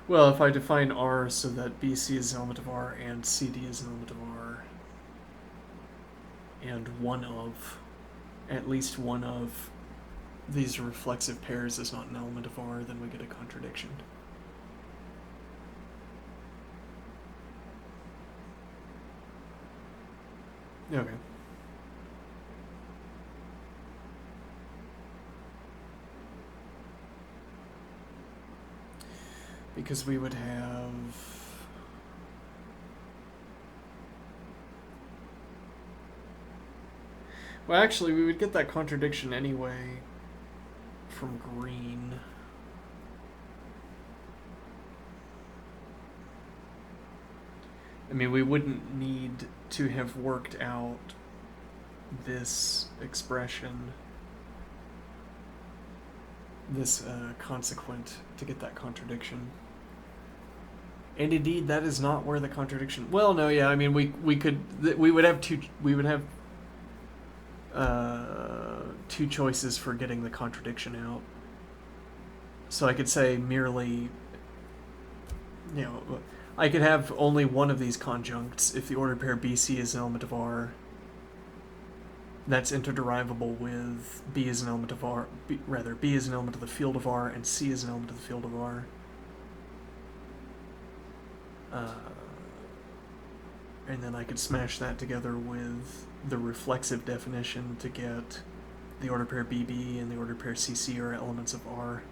well, if I define R so that BC is an element of R and CD is an element of R, and at least one of these reflexive pairs is not an element of R, then we get a contradiction. Okay. Because we would have well, actually, we would get that contradiction anyway from green. I mean, we wouldn't need to have worked out this expression, this consequent, to get that contradiction. And indeed, that is not where the contradiction. Well, no, yeah. I mean, we would have two choices for getting the contradiction out. So I could say merely, you know, I could have only one of these conjuncts if the ordered pair BC is an element of R. That's interderivable with B is an element of R. B is an element of the field of R, and C is an element of the field of R. And then I could smash that together with the reflexive definition to get the ordered pair BB and the ordered pair CC are elements of R.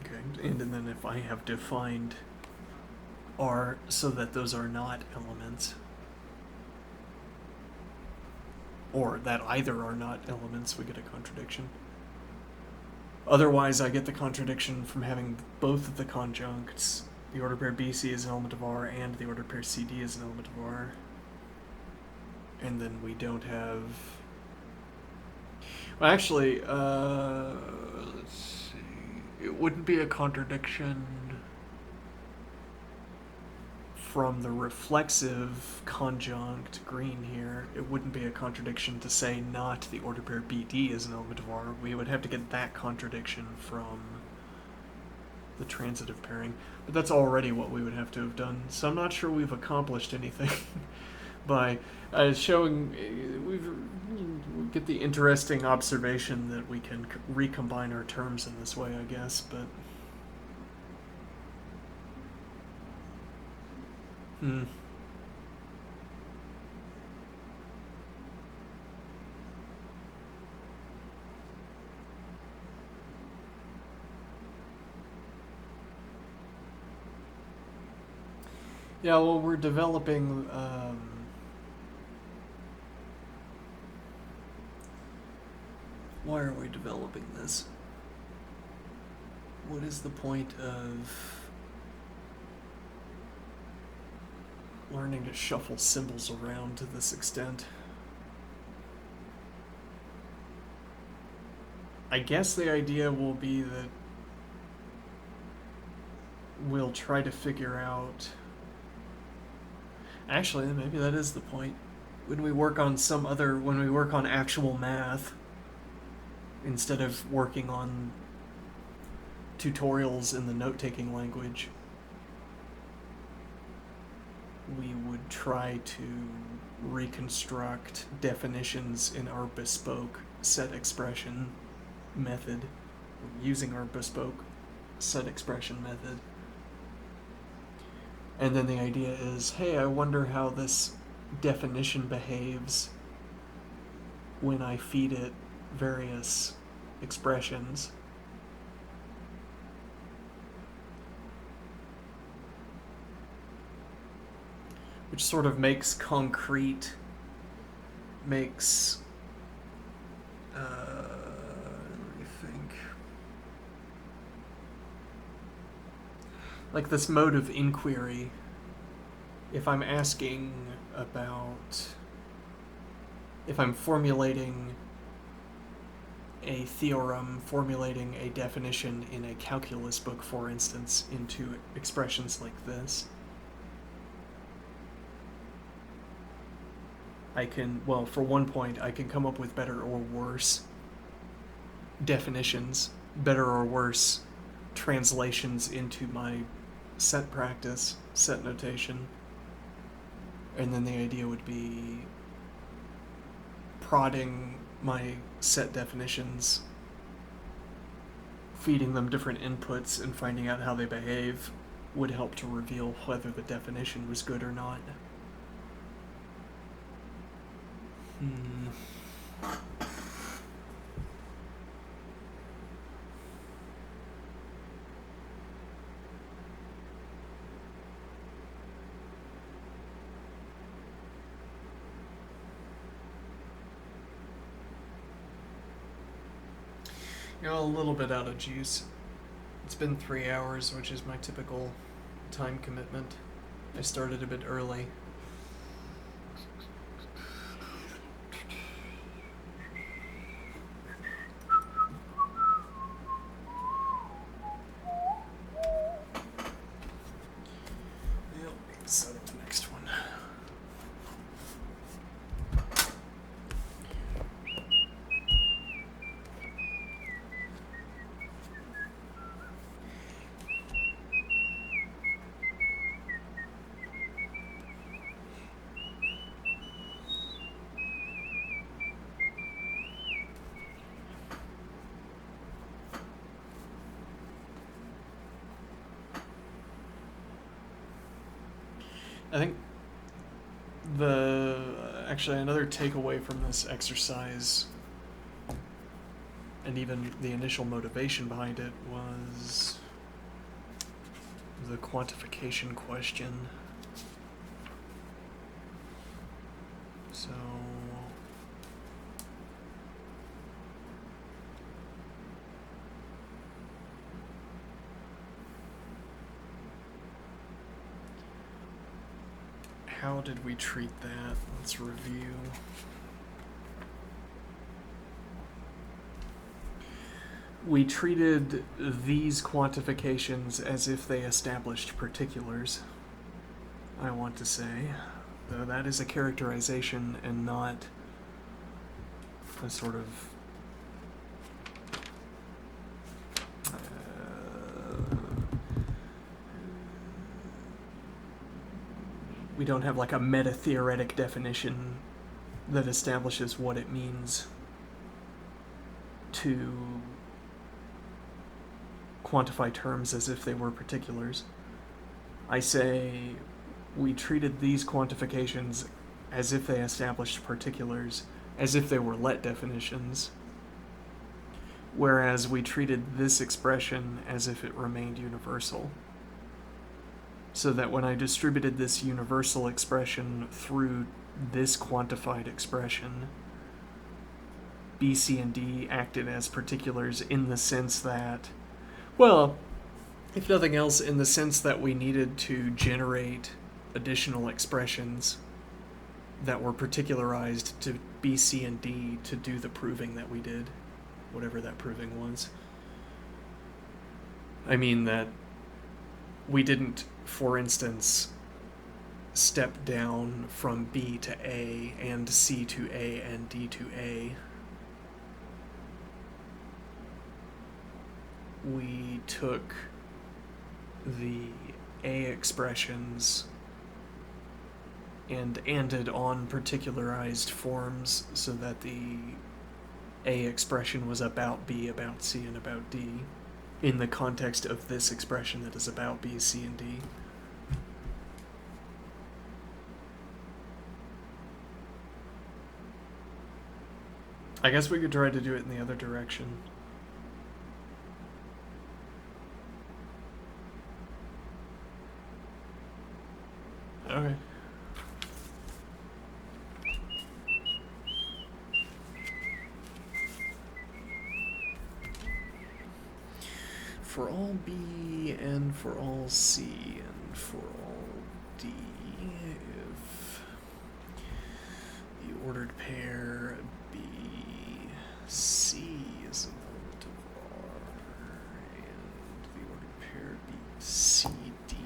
Okay, and then if I have defined R so that those are not elements, or that either are not elements, we get a contradiction. Otherwise, I get the contradiction from having both of the conjuncts. The ordered pair BC is an element of R, and the ordered pair CD is an element of R. And then we don't have... Well, actually, let's see. It wouldn't be a contradiction from the reflexive conjunct green here. It wouldn't be a contradiction to say not the ordered pair BD is an element of R. We would have to get that contradiction from the transitive pairing. But that's already what we would have to have done. So I'm not sure we've accomplished anything by showing... we get the interesting observation that we can recombine our terms in this way, I guess, but... Yeah, well, we're developing... Why are we developing this? What is the point of learning to shuffle symbols around to this extent? I guess the idea will be that we'll try to figure out... Actually, maybe that is the point. When we work on actual math, instead of working on tutorials in the note-taking language, we would try to reconstruct definitions in our bespoke set expression method, using our bespoke set expression method. And then the idea is, hey, I wonder how this definition behaves when I feed it various expressions. Which sort of makes concrete, makes, let me think, like this mode of inquiry. If I'm asking about, if I'm formulating a theorem, formulating a definition in a calculus book, for instance, into expressions like this, I can, well, for one point, I can come up with better or worse definitions, better or worse translations into my set practice, set notation. And then the idea would be prodding my set definitions, feeding them different inputs, and finding out how they behave would help to reveal whether the definition was good or not. You know, a little bit out of juice. It's been 3 hours, which is my typical time commitment. I started a bit early. Set up the next one. I think actually another takeaway from this exercise, and even the initial motivation behind it, was the quantification question. So how did we treat that? Let's review. We treated these quantifications as if they established particulars, I want to say. Though that is a characterization and not a sort of we don't have like a meta-theoretic definition that establishes what it means to quantify terms as if they were particulars. I say we treated these quantifications as if they established particulars, as if they were let definitions, whereas we treated this expression as if it remained universal. So that when I distributed this universal expression through this quantified expression, B, C, and D acted as particulars in the sense that, well, if nothing else, in the sense that we needed to generate additional expressions that were particularized to B, C, and D to do the proving that we did, whatever that proving was. I mean that we didn't, for instance, step down from B to A and C to A and D to A. We took the A expressions and ANDed on particularized forms so that the A expression was about B, about C, and about D in the context of this expression that is about B, C, and D. I guess we could try to do it in the other direction. Okay. For all B and for all C and for all D, if the ordered pair B, C is an element of R, and the ordered pair B, C, D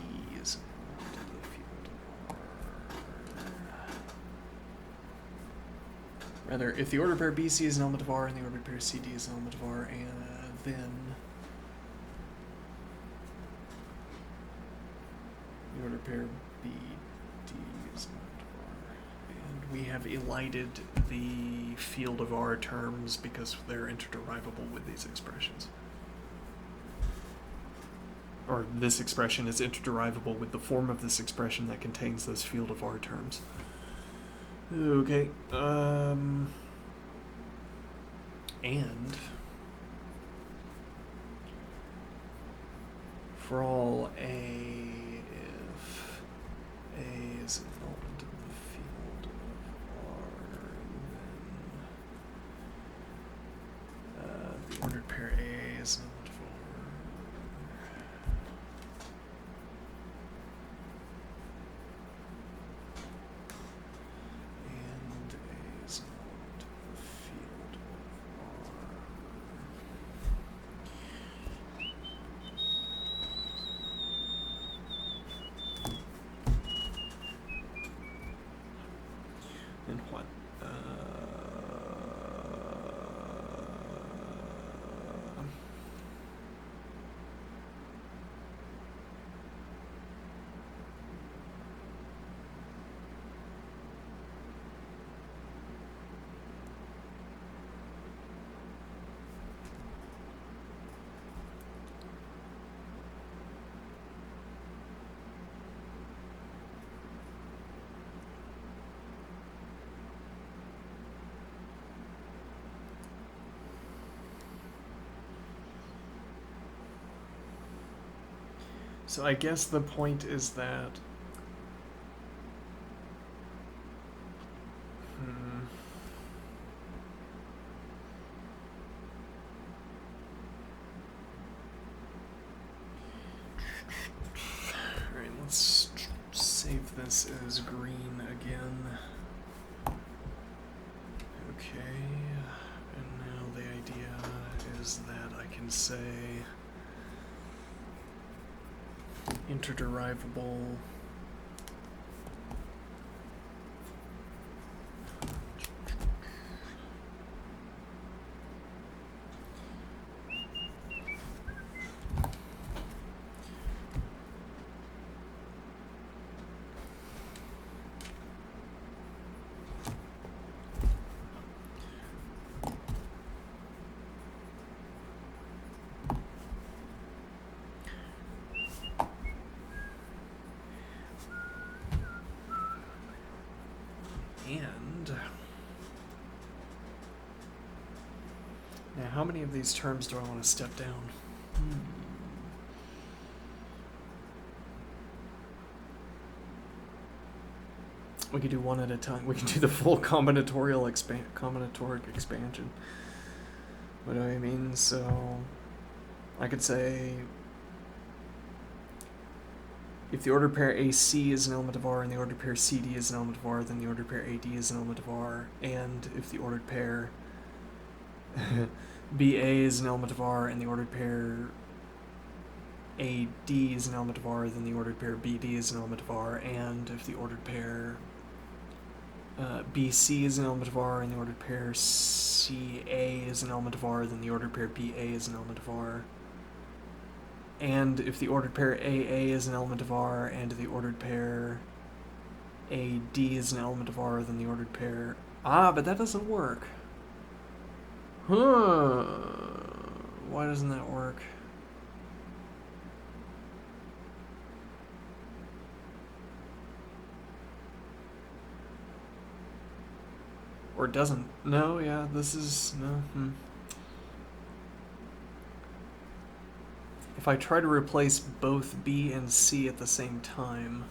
is an element of the field of R. Rather, if the ordered pair B, C is an element of R and the ordered pair C, D is an element of R, and then the ordered pair B, D is an element of R. And we have elided the field of R terms because they're interderivable with these expressions. Or this expression is interderivable with the form of this expression that contains those field of R terms. Okay. And for all A, if A is an element of the field of R, then the ordered pair A is an element of R. And A is an element of the field of R. And what? So I guess the point is that Alright, let's save this as green again. Okay, and now the idea is that I can say interderivable and now how many of these terms do I want to step down? We could do one at a time. We can do the full combinatorial combinatoric expansion. What do I mean? So I could say if the ordered pair AC is an element of R and the ordered pair CD is an element of R, then the ordered pair AD is an element of R. And if the ordered pair BA is an element of R and the ordered pair AD is an element of R, then the ordered pair BD is an element of R. And if the ordered pair BC is an element of R and the ordered pair CA is an element of R, then the ordered pair BA is an element of R. And if the ordered pair AA is an element of R and the ordered pair AD is an element of R, then the ordered pair. Ah, but that doesn't work. Huh. Why doesn't that work? Or doesn't. No, yeah, this is... No. If I try to replace both B and C at the same time...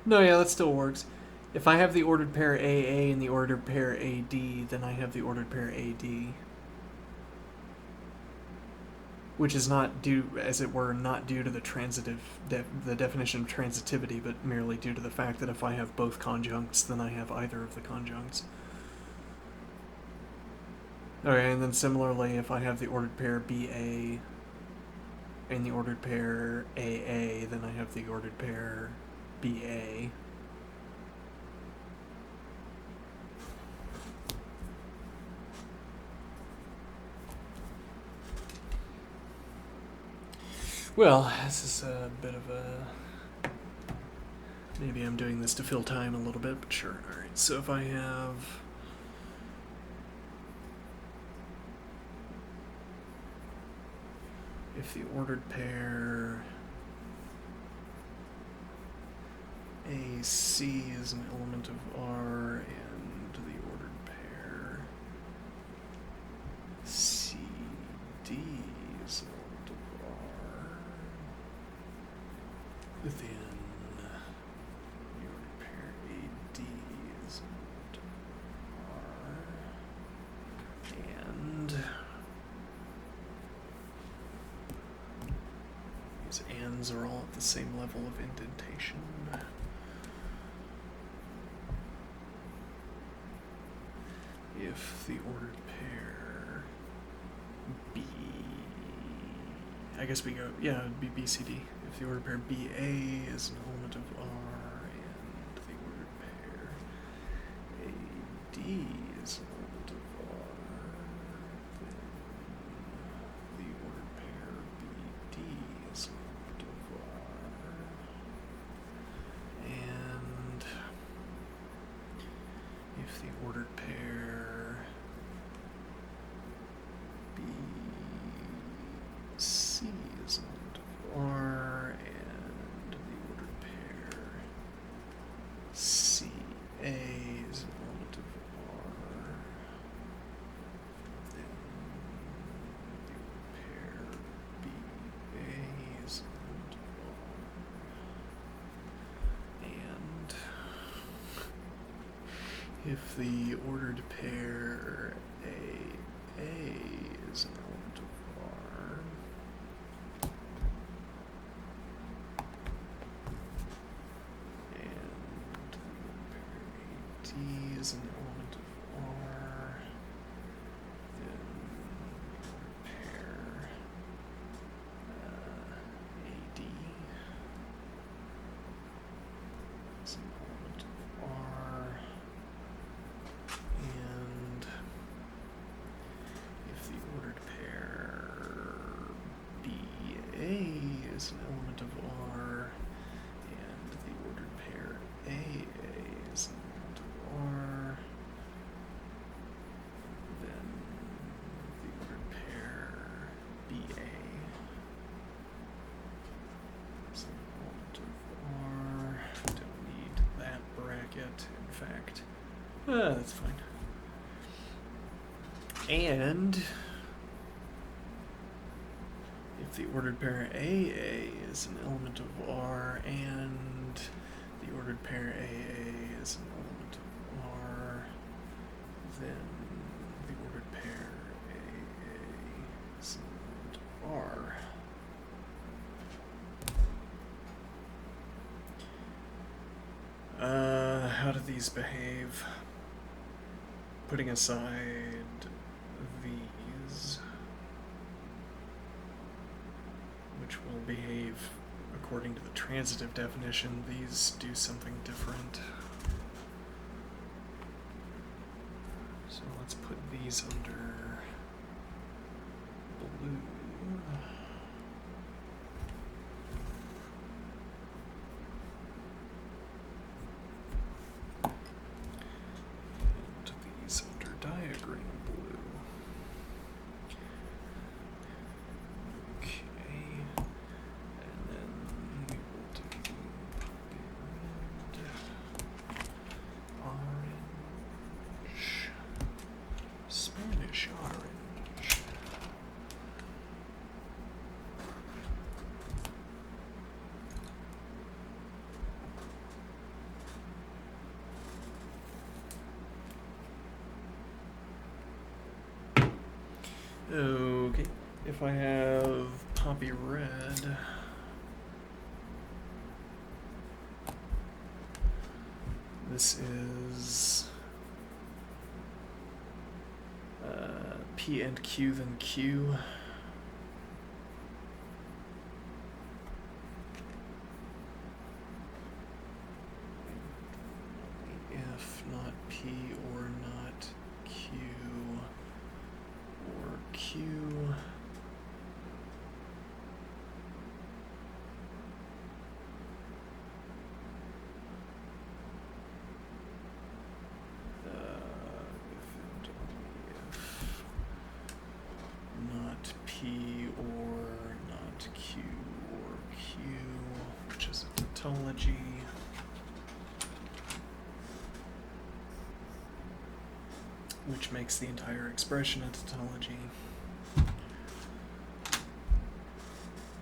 No, yeah, that still works. If I have the ordered pair AA and the ordered pair AD, then I have the ordered pair AD. Which is not due, as it were, not due to the the definition of transitivity, but merely due to the fact that if I have both conjuncts, then I have either of the conjuncts. Okay, and then similarly, if I have the ordered pair BA and the ordered pair AA, then I have the ordered pair BA. Well, this is a bit of a... Maybe I'm doing this to fill time a little bit, but sure. Alright, so if I have... If the ordered pair AC is an element of R and the ordered pair CD is an element of R, then the ordered pair AD is an element of R, and these ands are all at the same level of indentation. If the ordered pair B, I guess we go, yeah, it'd be BCD. If the ordered pair BA is an element of R and the ordered pair AD is an element of R, then the ordered pair BD is an element of R. And if the ordered pair BC is an element of R and the ordered pair CA is an element of R, then the ordered pair BA is an element of R, and if the ordered pair AA is an element of R, and the ordered pair AD is an element of R, then the ordered pair AD is an element of R, and if the ordered pair BA is an element of R and the ordered pair AA is an element of R, then the ordered pair BA is an element of R. Don't need that bracket, in fact. That's fine. And if the ordered pair AA is an element of R and the ordered pair AA is an element of R, then the ordered pair AA is an element of R. How do these behave? Putting aside these, which will behave according to the transitive definition, these do something different. So let's put these under blue. And these under diagram blue. Okay. And then we will do orange, Spanish orange. Okay, if I have poppy red, this is P and Q, then Q. If not P or not Q or Q. If and only if not P or not Q or Q, which is a tautology. Which makes the entire expression a tautology.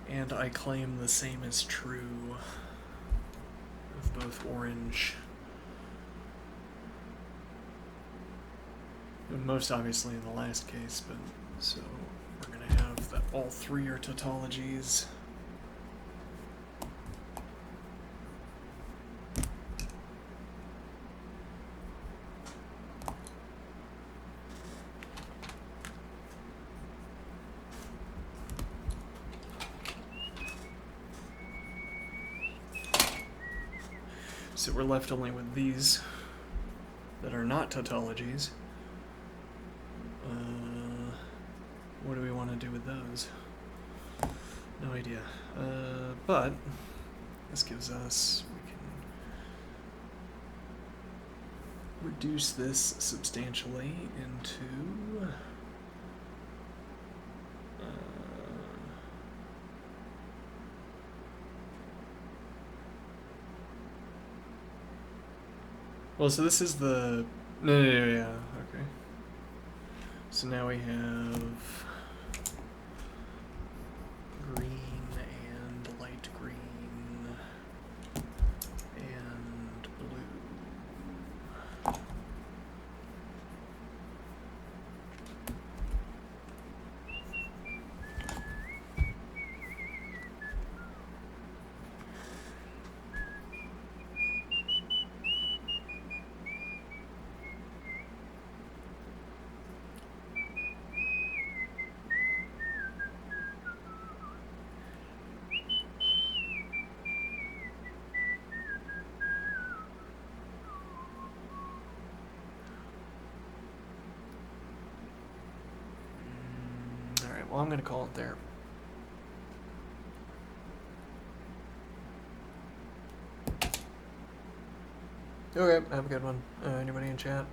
And I claim the same is true of both orange. And most obviously in the last case, but so we're going to have that all three are tautologies. So we're left only with these that are not tautologies. What do we want to do with those? No idea. But this gives us, we can reduce this substantially into well, so this is the no, yeah, okay. So now we have green and light green and blue. Well, I'm going to call it there. Okay, have a good one. Anybody in chat?